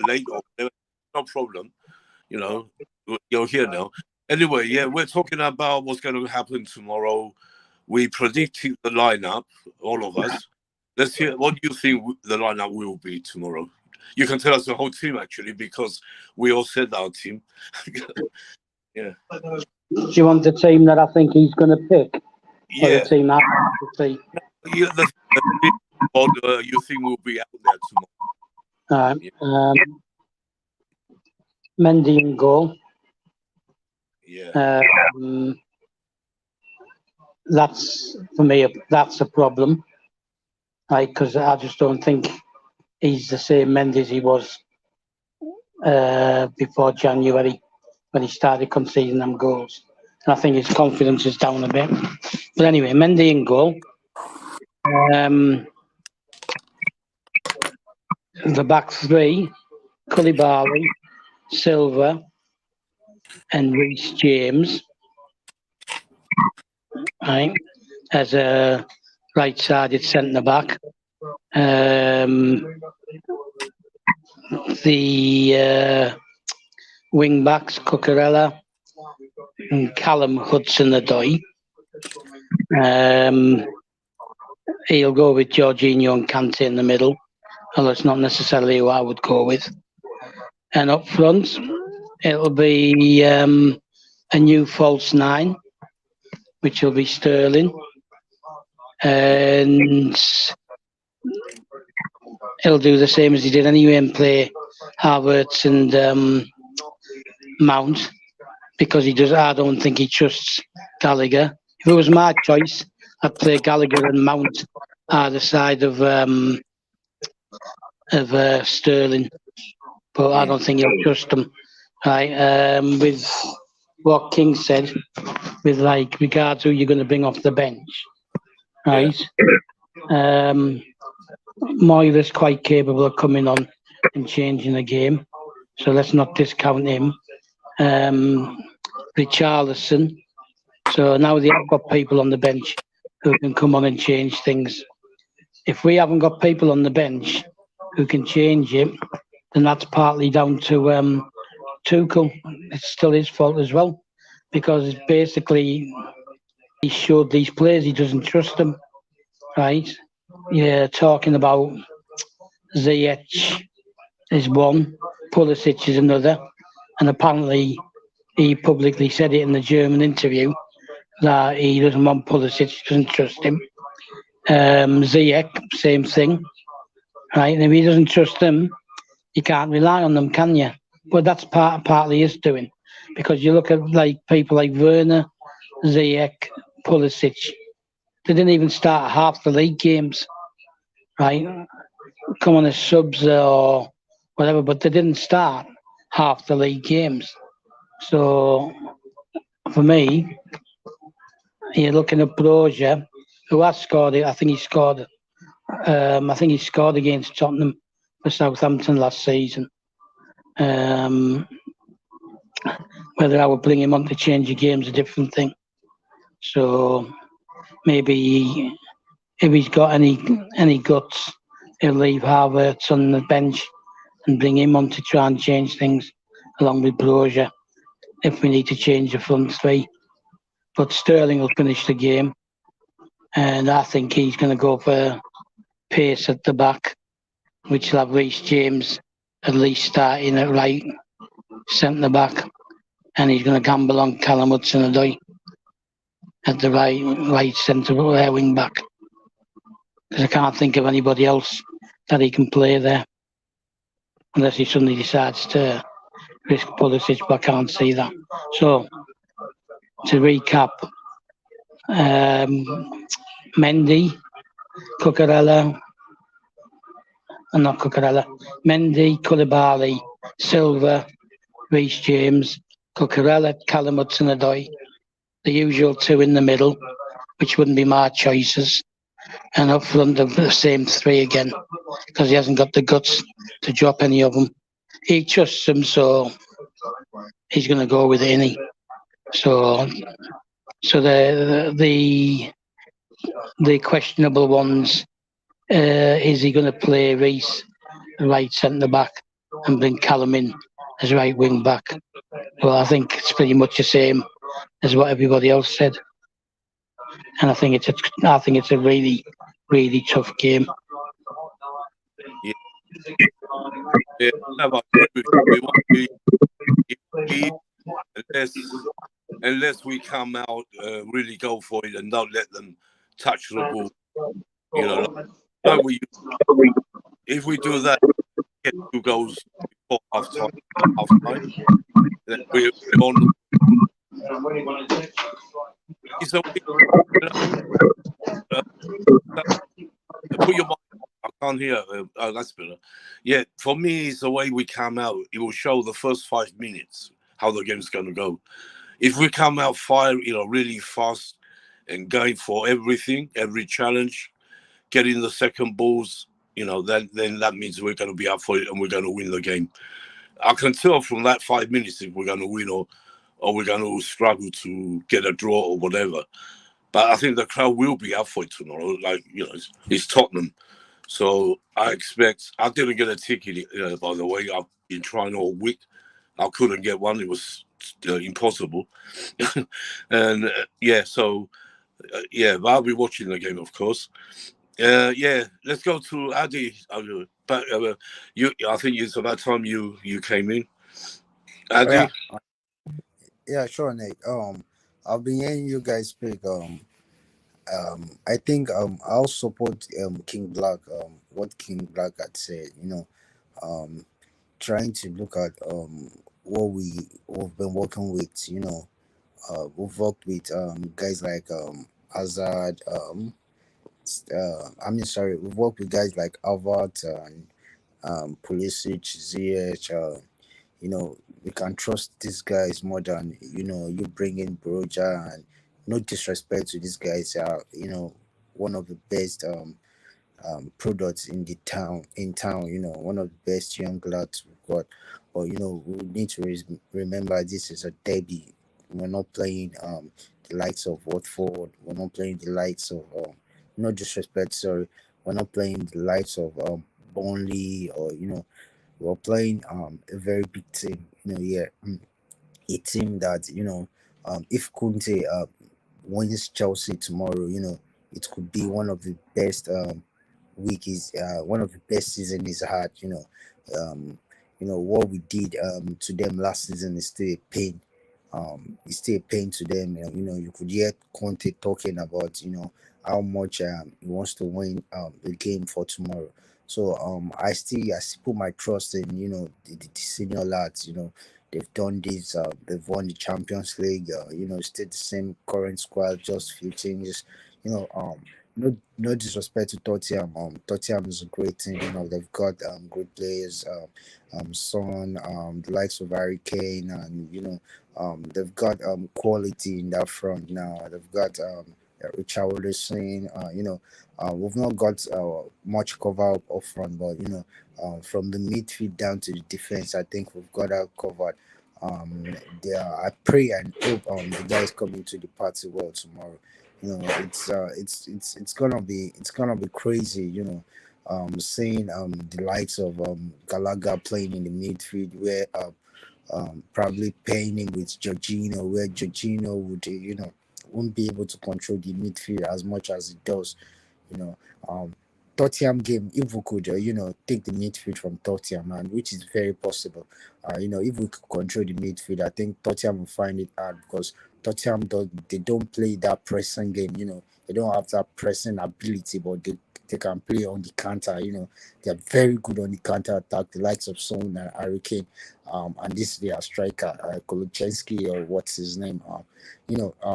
late or whatever, no problem. You're here now. Anyway, yeah, we're talking about what's going to happen tomorrow. We predicted the lineup, all of us. Let's hear what do you think the lineup will be tomorrow. You can tell us the whole team actually, because we all said our team. Yeah. Do you want the team that I think he's going to pick? Or the Yeah. team I want to see? You think will be out there tomorrow? Yeah. Mendy in goal. Yeah. That's for me. That's a problem, right? Because I just don't think he's the same Mendy as he was before January when he started conceding them goals. And I think his confidence is down a bit. But anyway, Mendy in goal. The back three: Koulibaly, Silva, and Reece James. Right, as a right-sided centre back. The wing backs: Cucurella and Callum Hudson-Odoi. He'll go with Jorginho and Kante in the middle, although it's not necessarily who I would go with. And up front, it'll be a new false nine, which will be Sterling. And he'll do the same as he did anyway and play Havertz and Mount, because I don't think he trusts Gallagher. If it was my choice, I'd play Gallagher and Mount either side of Sterling, but I don't think he'll trust them. Right, with what King said, with regards who you're going to bring off the bench, right? Yeah. Moira's quite capable of coming on and changing the game, so let's not discount him. Richarlison. So now they have got people on the bench who can come on and change things. if we haven't got people on the bench who can change it, then that's partly down to Tuchel. It's still his fault as well, because basically he showed these players he doesn't trust them, right? Yeah, talking about Ziyech is one, Pulisic is another, and apparently he publicly said it in the German interview that he doesn't want Pulisic, doesn't trust him. Ziyech, same thing, right? And if he doesn't trust them, you can't rely on them, can you? But that's partly his doing, because you look at like people like Werner, Ziyech, Pulisic. They didn't even start half the league games, right? Come on as subs or whatever, but they didn't start half the league games. So for me, you're looking at Brozier, who has scored it. I think he scored. I think he scored against Tottenham for Southampton last season. Whether I would bring him on to change the game is a different thing. So maybe if he's got any guts, he'll leave Havertz on the bench and bring him on to try and change things along with Brozier if we need to change the front three. But Sterling will finish the game, and I think he's going to go for pace at the back, which will have Reece James at least starting at right centre back, and he's going to gamble on Callum Hudson-Odoi at the right centre wing back, because I can't think of anybody else that he can play there, unless he suddenly decides to risk Pulisic, but I can't see that. So, to recap, Mendy, Cucurella, Mendy, Koulibaly, Silva, Reece James, Cucurella, Callum Hudson-Odoi, the usual two in the middle, which wouldn't be my choices, and up front the same three again, because he hasn't got the guts to drop any of them. He trusts them, so he's going to go with it, innit? So the questionable ones, is he going to play Reece right centre back and bring Callum in as right wing back? Well, I think it's pretty much the same as what everybody else said, and I think it's a really, really tough game. Yeah, yeah, I agree with you. We want to, unless we come out, really go for it and not let them touch the ball. You know, like if we do that, get 2 goals before half time, then we're on. It's a put your mind. I can't hear. Oh, that's better. Yeah, for me, it's the way we come out. It will show the first 5 minutes how the game's going to go. If we come out fire, really fast and going for everything, every challenge, getting the second balls, then that means we're going to be up for it and we're going to win the game. I can tell from that 5 minutes if we're going to win or we're going to struggle to get a draw or whatever. But I think the crowd will be up for it tomorrow. It's Tottenham. So I didn't get a ticket, by the way. I've been trying all week. I couldn't get one. It was impossible. And but I'll be watching the game, of course. Let's go to Adi. But I think it's about time you came in. Adi? Yeah, sure, Nick. I've been hearing you guys speak. I think I'll support King Black. What King Black had said. Trying to look at what we've been working with. We've worked with guys like Hazard. Sorry, we've worked with guys like Harvard and Pulisic, Ziyech. We can trust these guys more than you bring in Broja. And no disrespect to these guys, are one of the best products in town. One of the best young lads we've got. But we need to remember this is a derby. We're not playing the likes of Watford. We're not playing the likes of no disrespect, sorry. we're not playing the likes of Burnley, or we're playing a very big team. Yeah, a team that if Kunte wins Chelsea tomorrow, it could be one of the best one of the best season he's had. Um, what we did to them last season is still a pain. It's still a pain to them. You could hear Conte talking about how much he wants to win the game for tomorrow. So I still put my trust in the senior lads. They've done this. They've won the Champions League. Still the same current squad, just few changes. You know, um, no disrespect to Tottenham. Tottenham is a great team. They've got great players. Son, the likes of Harry Kane, and they've got quality in that front now. They've got Richarlison. We've not got much cover up front, but from the midfield down to the defense, I think we've got that covered. I pray and hope the guys coming to the party well tomorrow. It's gonna be crazy. Seeing the likes of Gallagher playing in the midfield, where probably pairing him with Jorginho, where Jorginho would won't be able to control the midfield as much as he does. You know, um, Tottenham game, if we could, take the midfield from Tottenham, and which is very possible. If we could control the midfield, I think Tottenham will find it hard, because they don't play that pressing game. They don't have that pressing ability, but they can play on the counter. They're very good on the counter attack, the likes of Son and Harry Kane. And this is their striker, Koluchensky, or what's his name.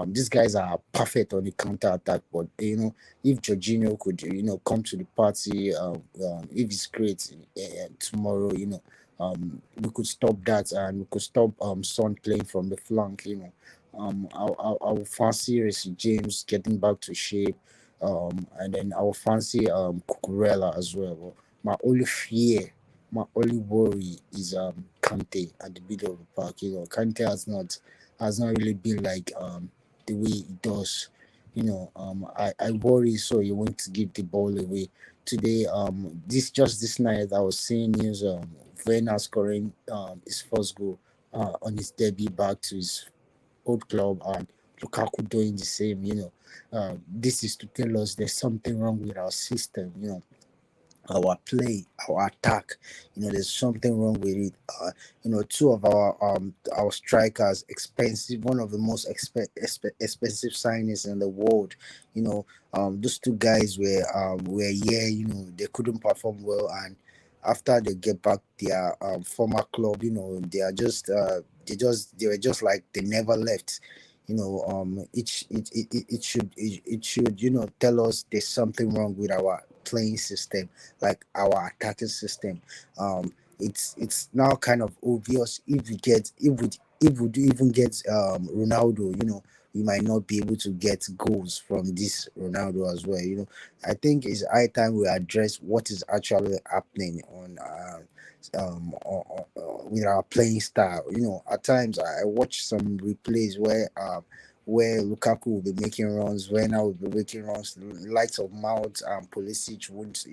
These guys are perfect on the counter attack, but if Jorginho could, come to the party, if it's great tomorrow, we could stop that, and we could stop Son playing from the flank. I will fancy Reece James getting back to shape, and then I will fancy Cucurella as well. But my only fear, my only worry is Kante at the middle of the park. Kante has not really been like the way he does. I worry, so he wants to give the ball away today. This night I was seeing news. Werner scoring his first goal on his debut back to his old club, and Lukaku doing the same. This is to tell us there's something wrong with our system. Our play, our attack. There's something wrong with it. Two of our strikers, expensive, one of the most expensive signings in the world. Those two guys were here. They couldn't perform well, and after they get back their former club, they were just like they never left. It should tell us there's something wrong with our playing system, like our attacking system. It's now kind of obvious. If we do even get Ronaldo, we might not be able to get goals from this Ronaldo as well. I think it's high time we address what is actually happening on with our playing style. At times I watch some replays where Lukaku will be making runs, Werner will be making runs, the likes of Mount and Pulisic won't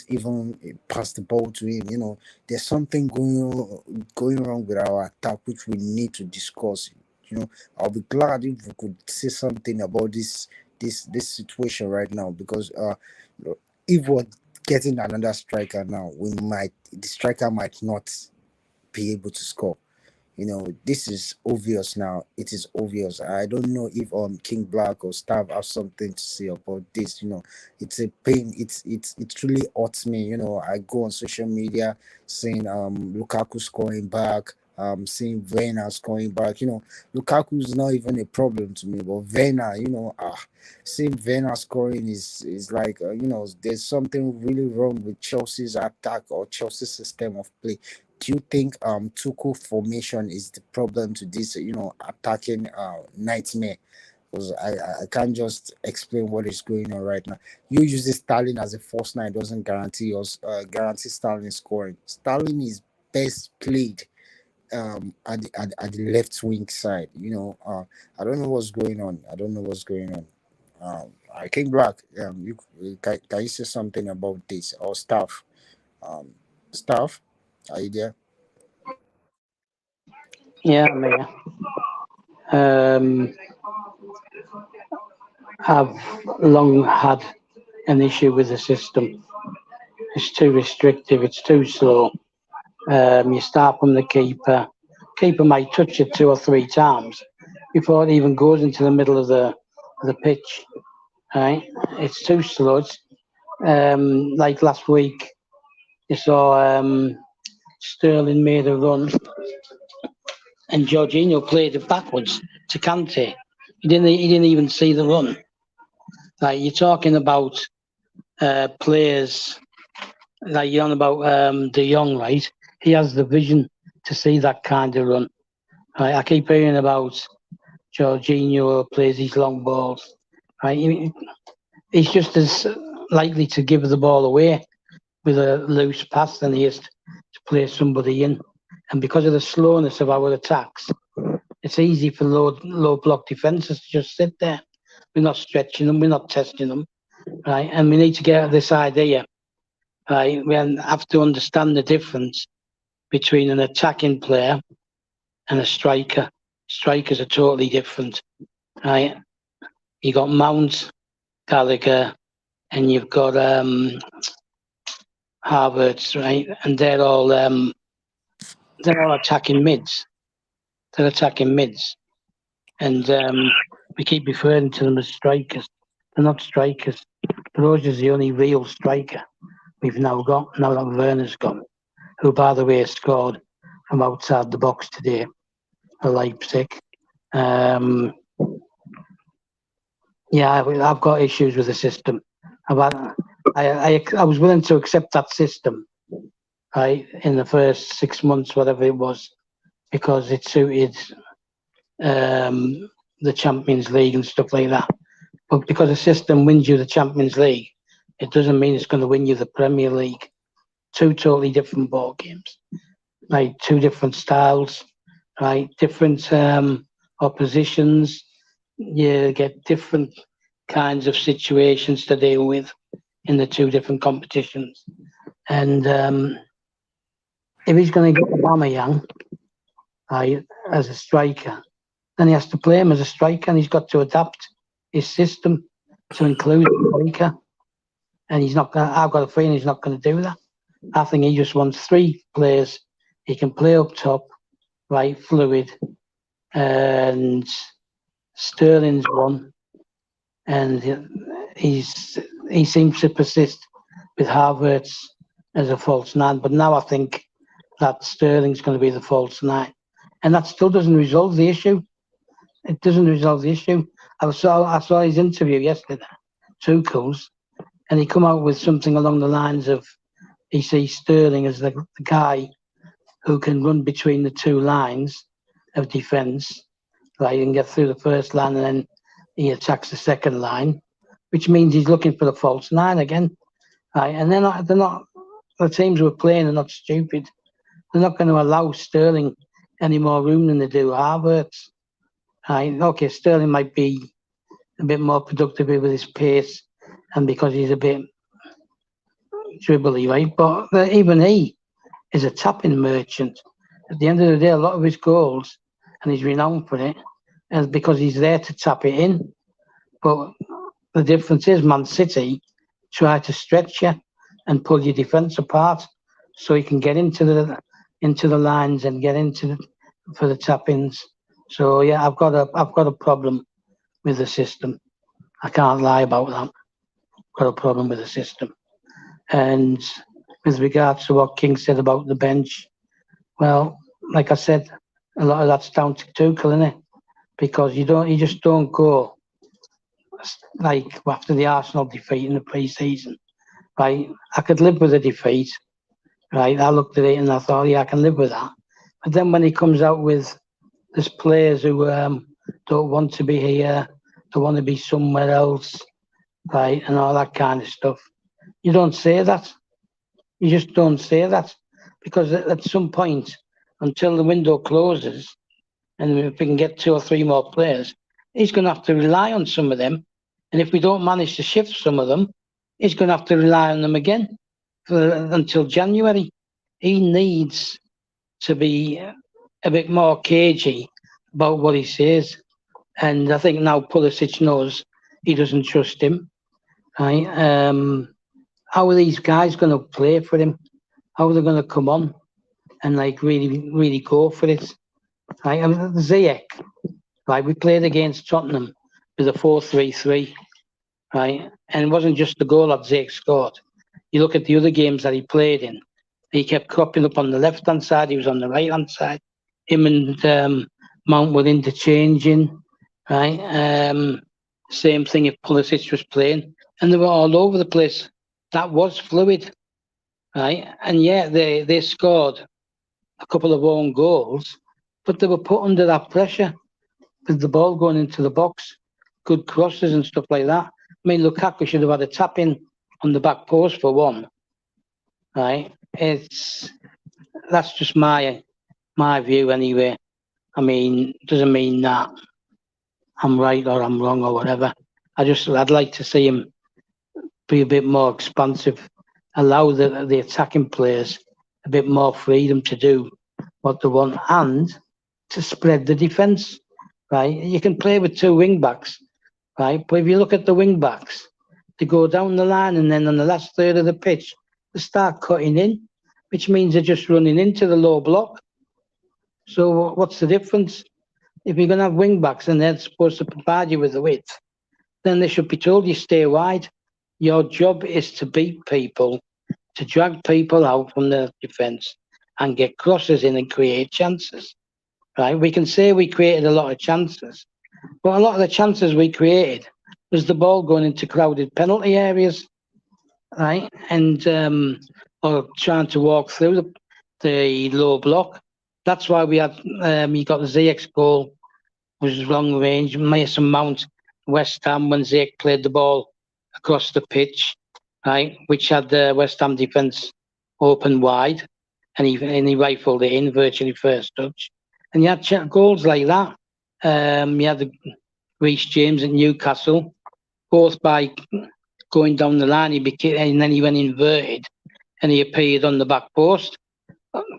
even pass the ball to him. There's something going wrong with our attack, which we need to discuss. I'll be glad if we could say something about this situation right now, because if we're getting another striker now, the striker might not be able to score. This is obvious now. It is obvious. I don't know if King Black or Staff have something to say about this. It's a pain. It truly hurts me. I go on social media seeing Lukaku scoring back, seeing Werner scoring back. Lukaku is not even a problem to me, but Werner, seeing Werner scoring is like there's something really wrong with Chelsea's attack or Chelsea's system of play. Do you think Tuchel formation is the problem to this attacking nightmare? Because I can't just explain what is going on right now. You use Sterling as a false nine doesn't guarantee Sterling scoring. Sterling is best played at the left wing side. I don't know what's going on. I don't know what's going on. King Black, can you say something about this or stuff? Um, stuff, are you there? Yeah, Mia. Um, I've long had an issue with the system. It's too restrictive. It's too slow. You start from the keeper. Keeper might touch it 2 or 3 times before it even goes into the middle of the pitch. Right? It's too slow. It's, like last week, you saw Sterling made a run and Jorginho played it backwards to Kante. He didn't even see the run. Like you're talking about players like you're on about De Jong, right? He has the vision to see that kind of run. Right? I keep hearing about Jorginho plays these long balls. Right? He's just as likely to give the ball away with a loose pass than he is to play somebody in. And because of the slowness of our attacks, it's easy for low block defences to just sit there. We're not stretching them, we're not testing them, right? And we need to get this idea, right? We have to understand the difference between an attacking player and a striker. Strikers are totally different, right? You got Mount, Gallagher, and you've got Havertz, right? And they're all attacking mids. They're attacking mids, and we keep referring to them as strikers. They're not strikers. Broz is the only real striker we've now got. Now that Werner's gone, who by the way scored from outside the box today for Leipzig. Yeah, I've got issues with the system. I was willing to accept that system, right, in the first 6 months, whatever it was, because it suited the Champions League and stuff like that. But because the system wins you the Champions League, it doesn't mean it's going to win you the Premier League. Two totally different ball games, right? Two different styles, right? Different oppositions. You get different kinds of situations to deal with in the two different competitions. And if he's going to get Aubameyang, right, as a striker, then he has to play him as a striker, and he's got to adapt his system to include a striker. And he's not. I've got a feeling he's not going to do that. I think he just wants 3 players he can play up top, right, fluid, and Sterling's one, and he seems to persist with Havertz as a false 9. But now I think that Sterling's going to be the false 9, and that still doesn't resolve the issue. It doesn't resolve the issue. I saw his interview yesterday, Tuchel's, and he come out with something along the lines of he sees Sterling as the guy who can run between the 2 lines of defence, right, and get through the first line, and then he attacks the second line, which means he's looking for the false 9 again, right? And they're not. The teams we're playing are not stupid. They're not going to allow Sterling any more room than they do Havertz. Right? Okay, Sterling might be a bit more productive with his pace, and because he's a bit dribbly, right? But even he is a tapping merchant. At the end of the day, a lot of his goals, and he's renowned for it, is because he's there to tap it in. But the difference is Man City try to stretch you and pull your defence apart so he can get into the lines and get for the tap-ins. So yeah, I've got a problem with the system. I can't lie about that. I've got a problem with the system. And with regards to what King said about the bench, well, like I said, a lot of that's down to Tuchel, isn't it? Because you just don't go like after the Arsenal defeat in the pre-season, right? I could live with a defeat, right? I looked at it and I thought, yeah, I can live with that. But then when he comes out with there's players who don't want to be here, they want to be somewhere else, right, and all that kind of stuff. You don't say that. You just don't say that because at some point, until the window closes, and if we can get 2 or 3 more players, he's going to have to rely on some of them And if we don't manage to shift some of them, he's going to have to rely on them again until January. He needs to be a bit more cagey about what he says. And I think now Pulisic knows he doesn't trust him. Right? How are these guys going to play for him? How are they going to come on and like really go for it? Right? Ziyech, right? We played against Tottenham with a 4-3-3, right? And it wasn't just the goal that Ziyech scored. You look at the other games that he played in, he kept cropping up on the left-hand side, he was on the right-hand side. Him and Mount were interchanging, right? Same thing if Pulisic was playing. And they were all over the place. That was fluid, right? And yeah, they scored a couple of own goals, but they were put under that pressure with the ball going into the box, good crosses and stuff like that. I mean, Lukaku should have had a tap in on the back post for one, right? That's just my view anyway. I mean, doesn't mean that I'm right or I'm wrong or whatever. I'd like to see him be a bit more expansive, allow the attacking players a bit more freedom to do what they want and to spread the defence. Right, you can play with two wing backs, right? But if you look at the wing backs, they go down the line and then on the last third of the pitch, they start cutting in, which means they're just running into the low block. So what's the difference? If you're going to have wing backs and they're supposed to provide you with the width, then they should be told you stay wide. Your job is to beat people, to drag people out from the defence and get crosses in and create chances. Right? We can say we created a lot of chances, but a lot of the chances we created was the ball going into crowded penalty areas, right? And or trying to walk through the low block. That's why we had you got the Ziyech goal was long range. Mason Mount, West Ham, when Ziyech played the ball across the pitch, right, which had the West Ham defence open wide, and he rifled it in virtually first touch. And you had goals like that. You had the Reece James at Newcastle, both by going down the line, and then he went inverted, and he appeared on the back post,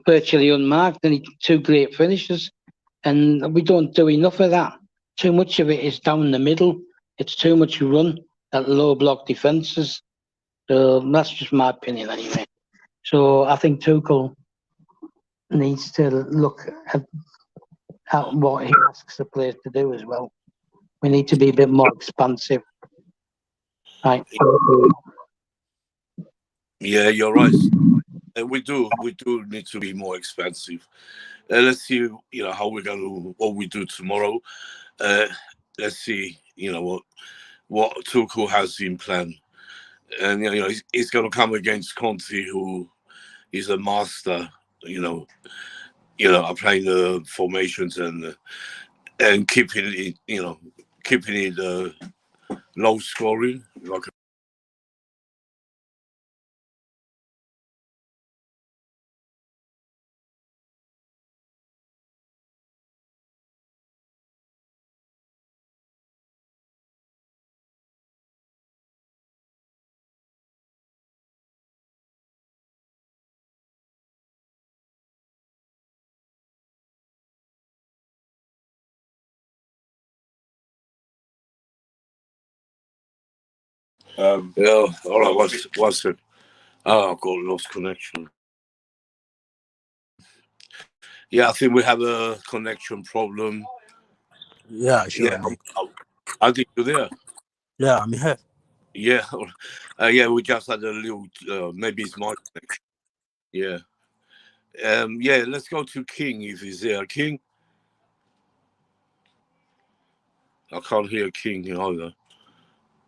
virtually unmarked, and two great finishes. And we don't do enough of that. Too much of it is down the middle. It's too much run at low block defences. So that's just my opinion anyway. So I think Tuchel needs to look at what he asks the players to do as well. We need to be a bit more expansive. Right. Yeah, you're right. We do need to be more expensive. Let's see, how we're going to what we do tomorrow. Let's see, what Tuchel has in plan, and he's going to come against Conte, who is a master, applying the formations and keeping it low scoring. Like yeah, all right. What's it? Oh, I've got lost connection. Yeah, I think we have a connection problem. Yeah, sure. Yeah, I think you're there. Yeah, I'm here. Yeah, yeah. We just had a little. Maybe it's my connection. Yeah. Yeah. Let's go to King if he's there. King. I can't hear King either.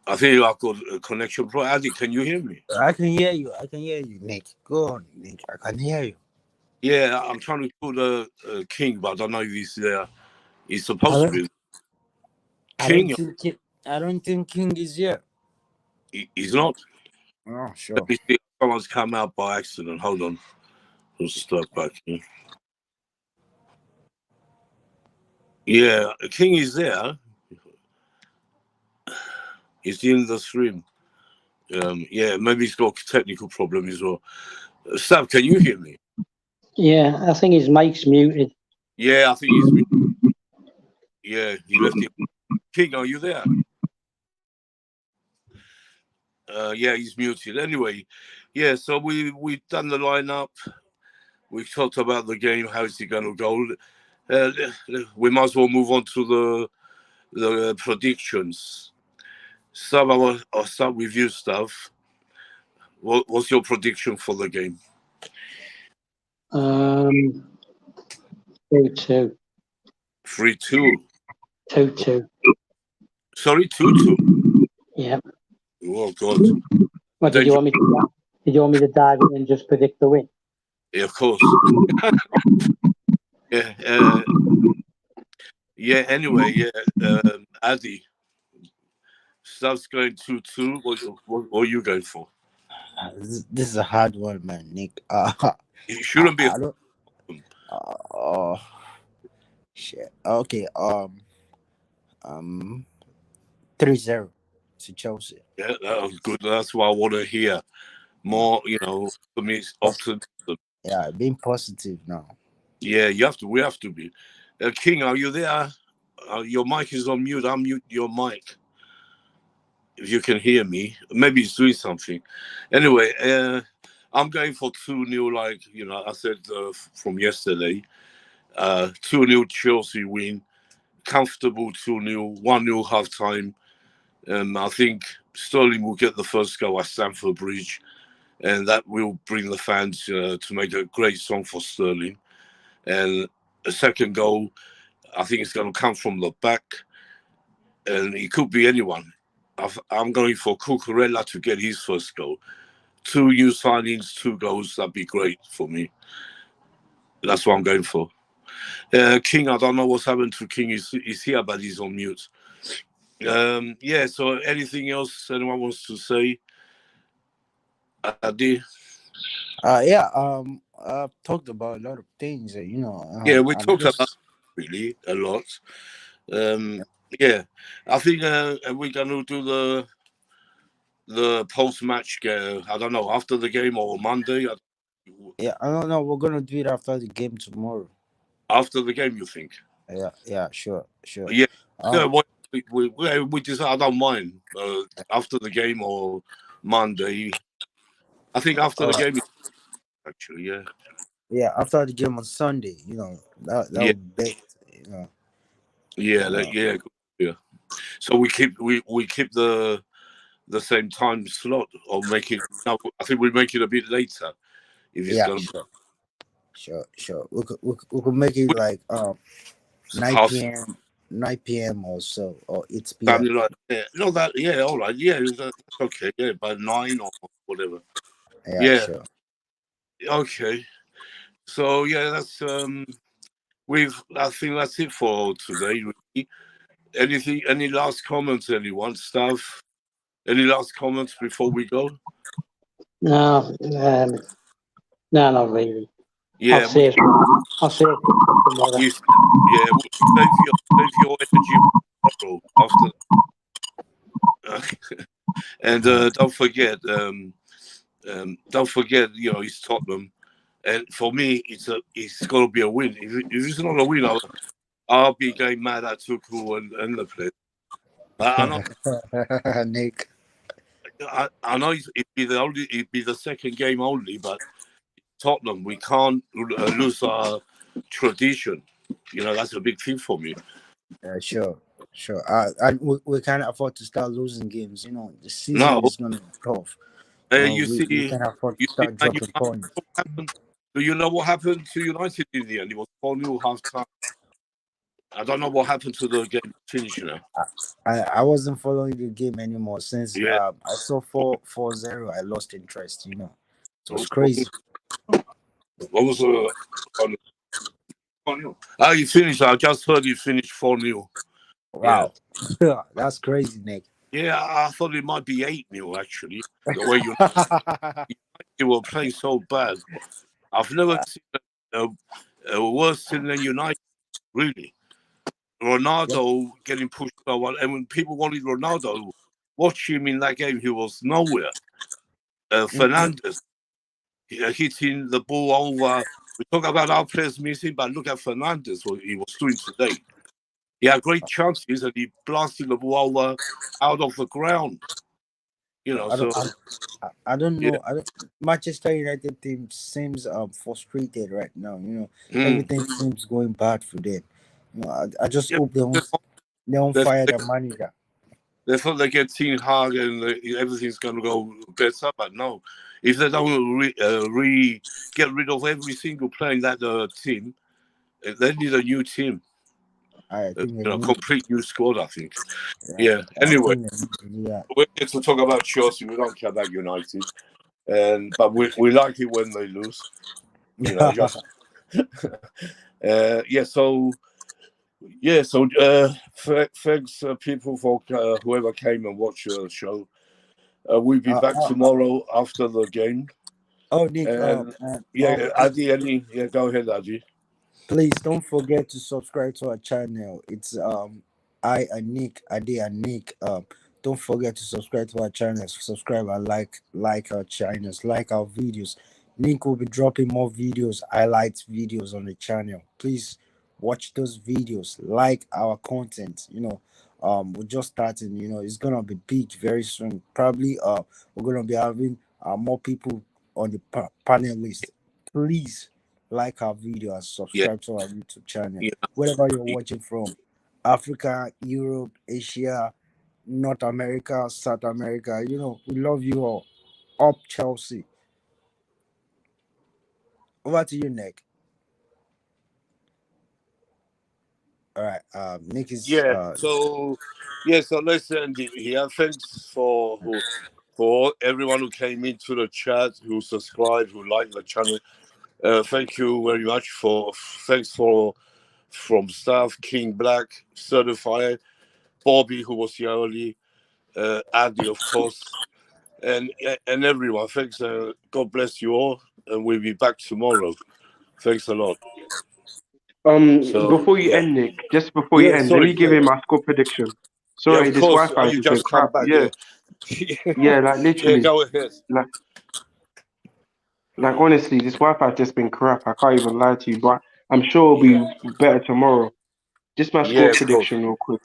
I think I've got a connection problem. Adi, can you hear me? I can hear you. I can hear you, Nick. Go on, Nick. I can hear you. Yeah, I'm trying to call the King, but I don't know if he's there. He's I supposed to don't, be King. I don't think King is here. He's not. Oh, Let sure. me see if someone's come out by accident. Hold on. We'll start back here. Yeah, King is there. He's in the stream. Yeah, maybe he's got a technical problem as well. Sav, can you hear me? Yeah, I think his mic's muted. Yeah, I think he's. Yeah, he left it. King, are you there? Yeah, he's muted. Anyway, yeah. So we've done the lineup. We've talked about the game. How is it going to go? We might as well move on to the predictions. Sav, I'll start with you, stuff. What's your prediction for the game? 2-2. 3-2. 2-2. Sorry, 2-2. Yeah. Oh God. What did you want me to? Did you want me to dive in and just predict the win? Yeah, of course. Yeah. Yeah. Anyway, yeah. Addy, Stav's going 2-2. What are you going for? This is a hard one, man, Nick. It shouldn't be. I don't. Uh, shit. Okay. Um. 3-0 to Chelsea. Yeah, that was good. That's what I want to hear. More, for me, it's optimism. Yeah, being positive now. Yeah, we have to be. King, are you there? Your mic is on mute. Unmute your mic. If you can hear me, maybe it's doing something. Anyway, I'm going for 2-0, like, I said from yesterday. 2-0 Chelsea win. Comfortable 2-0, 1-0 half time. I think Sterling will get the first goal at Stamford Bridge, and that will bring the fans to make a great song for Sterling. And a second goal, I think it's going to come from the back, and it could be anyone. I'm going for Cucurella to get his first goal. 2 new signings, 2 goals, that'd be great for me. That's what I'm going for. King, I don't know what's happened to King. He's here, but he's on mute. Yeah, so anything else anyone wants to say? Adi? Yeah. I've talked about a lot of things. Yeah, we I'm talked about just. really a lot. Yeah, I think we're going to do the post-match. I don't know, after the game or Monday. Yeah, I don't know. We're gonna do it after the game tomorrow. After the game, you think? Yeah. Sure. Yeah. Yeah. Um. We just, I don't mind after the game or Monday. I think after the game, actually, yeah. Yeah, after the game on Sunday. That Yeah. would be. Yeah. Uh, Yeah. So we keep the same time slot, or make it. No, I think we make it a bit later if it's yeah. gonna be Sure. We could make it like 9 half p.m. 9 p.m. or so, or 8 p.m. something like that. No, that, yeah, all right, yeah, that's okay, yeah, by 9 or whatever. Yeah, Yeah, sure. okay. So yeah, that's I think that's it for today. Really. Anything? Any last comments? Anyone? Stuff? Any last comments before we go? No, not really. Yeah, I'll say it tomorrow. yeah, we'll save your energy for tomorrow after. And don't forget, it's Tottenham, and for me, it's got to be a win. If it's not a win, I'll be getting mad at Tuchel and the place. I know, Nick. I know it'd be the second game only, but Tottenham, we can't lose our tradition. That's a big thing for me. Sure. And we can't afford to start losing games. The season Now, is gonna be tough. you We see, can't afford to you see, start Man dropping United, points. what happened? Do you know what happened to United in the end? It was 4-0 half time. I don't know what happened to the game finish now. I wasn't following the game anymore since Yeah. I saw 4-0. I lost interest. It was What crazy. was you finished. I just heard you finished 4-0. Wow. That's crazy, Nick. Yeah, I thought it might be 8-0 actually. The way you were playing so bad. I've never seen a worse team than United, really. Ronaldo getting pushed forward, and when people wanted Ronaldo, watch him in that game. He was nowhere. Mm, Fernandez hitting the ball over. We talk about our players missing, but look at Fernandez, what he was doing today. He had great chances and he blasted the ball over out of the ground. You know, I don't, so I don't yeah. know. I don't. Manchester United team seems frustrated right now. Mm. Everything seems going bad for them. I just Yeah, hope they won't they, fire they, the manager. they thought they get Team Hag and everything's going to go better, but no. If they don't get rid of every single player in that team, they need a new team, I think they need. complete new squad, I think. Yeah, Yeah. I Anyway, think they need to do that. we're here to talk about Chelsea. We don't care about United, but we like it when they lose. Just yeah. Thanks people for whoever came and watched the show. We'll be uh, back uh, tomorrow after the game. oh, Nick. And yeah, Adi, go ahead, Adi. Please don't forget to subscribe to our channel. It's I and Nick, Ade and Nick. Don't forget to subscribe to our channels. Subscribe and like our channels, like our videos. Nick will be dropping more videos, highlights videos on the channel. Please watch those videos, like our content. We're just starting. It's gonna be big very soon. Probably we're gonna be having more people on the panel list. Please like our video and Yeah, subscribe to our YouTube channel. yeah, Wherever you're watching from, Africa, Europe, Asia, North America, South America, we love you all. Up Chelsea. Over to you, Nick. All right. Nick is yeah. So let's end it here. Thanks for everyone who came into the chat, who subscribed, who liked the channel. Thank you very much thanks for from staff King Black certified Bobby who was here early, Andy of course, and everyone. Thanks. God bless you all, and we'll be back tomorrow. Thanks a lot. So Before you yeah, end, Nick, just before you yeah. end, let Sorry, me give yeah, him my score prediction. yeah. Sorry, Of this course. Wi-Fi has You just been just come crap. back, Yeah, yeah. yeah, like Yeah, literally, go ahead. like honestly, this Wi-Fi has just been crap. I can't even lie to you, but I'm sure it'll Yeah, be better tomorrow. Just my score yeah, of course. prediction, real quick.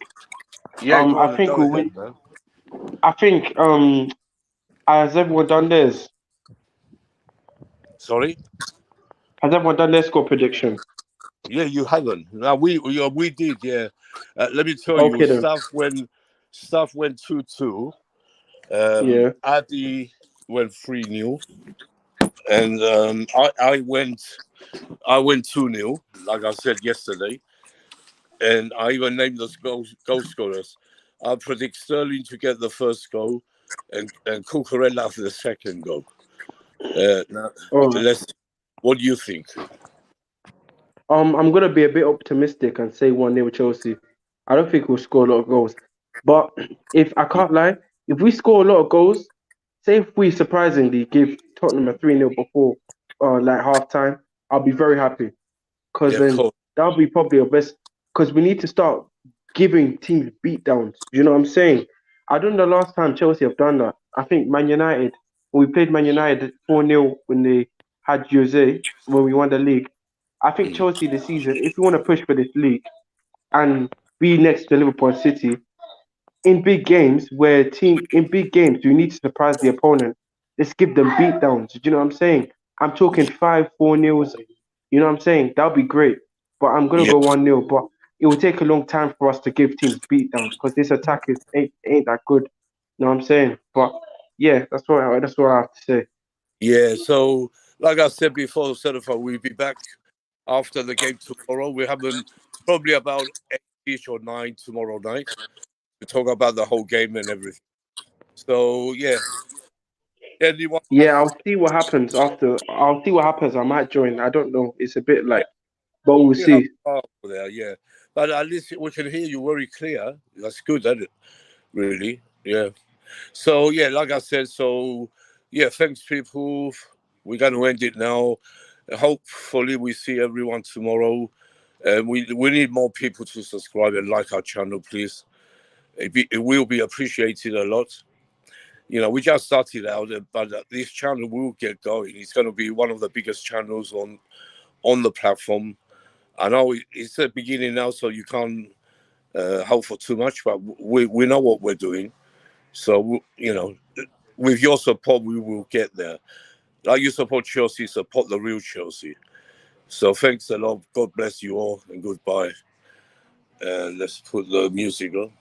Yeah, I go on, think go we'll ahead, win. man. I think has everyone done theirs? Sorry. Has everyone done their score prediction? Yeah, you haven't. Now we did. Yeah. Let me tell you, Okay then. stuff went 2-2. Yeah. Adi went 3-0, and I went 2-0, like I said yesterday, and I even named those goal scorers. I predict Sterling to get the first goal, and Cucurella for the second goal. Now, All right. let's. What do you think? I'm gonna be a bit optimistic and say 1-0 Chelsea. I don't think we'll score a lot of goals. But if I can't lie, if we score a lot of goals, say if we surprisingly give Tottenham a 3-0 before like half time, I'll be very happy. Because Yeah, of then course. that'll be probably our best. Because we need to start giving teams beatdowns. You know what I'm saying? I don't know the last time Chelsea have done that. I think Man United, when we played Man United 4-0 when they had Jose, when we won the league. I think Mm. Chelsea this season, if we want to push for this league and be next to Liverpool and City, in big games you need to surprise the opponent. Let's give them beatdowns. Do you know what I'm saying? I'm talking 5-4 nils. You know what I'm saying? That'll be great. But I'm gonna Yeah, go 1-0. But it will take a long time for us to give teams beatdowns because this attack is ain't that good. You know what I'm saying? But yeah, that's what I have to say. yeah. So, like I said before, Certified, we'll be back after the game tomorrow. We haven't probably about 8ish or 9 tomorrow night to talk about the whole game and everything. So yeah, anyone Yeah, have I'll see what happens after. I'll see what happens. I might join. I don't know. It's a bit like, but we'll you have see. there, yeah. But at least we can hear you very clear. That's good, isn't it? Really, yeah. So yeah, like I said, so yeah, thanks people. We're gonna end it now. Hopefully we see everyone tomorrow. We need more people to subscribe and like our channel, please. it will be appreciated a lot. You know, we just started out, but this channel will get going. It's going to be one of the biggest channels on the platform. I know it's the beginning now, so you can't hope for too much, but we know what we're doing. So, you know, with your support, we will get there. Like you support Chelsea, support the real Chelsea. So thanks a lot. God bless you all, and goodbye. And let's put the music on.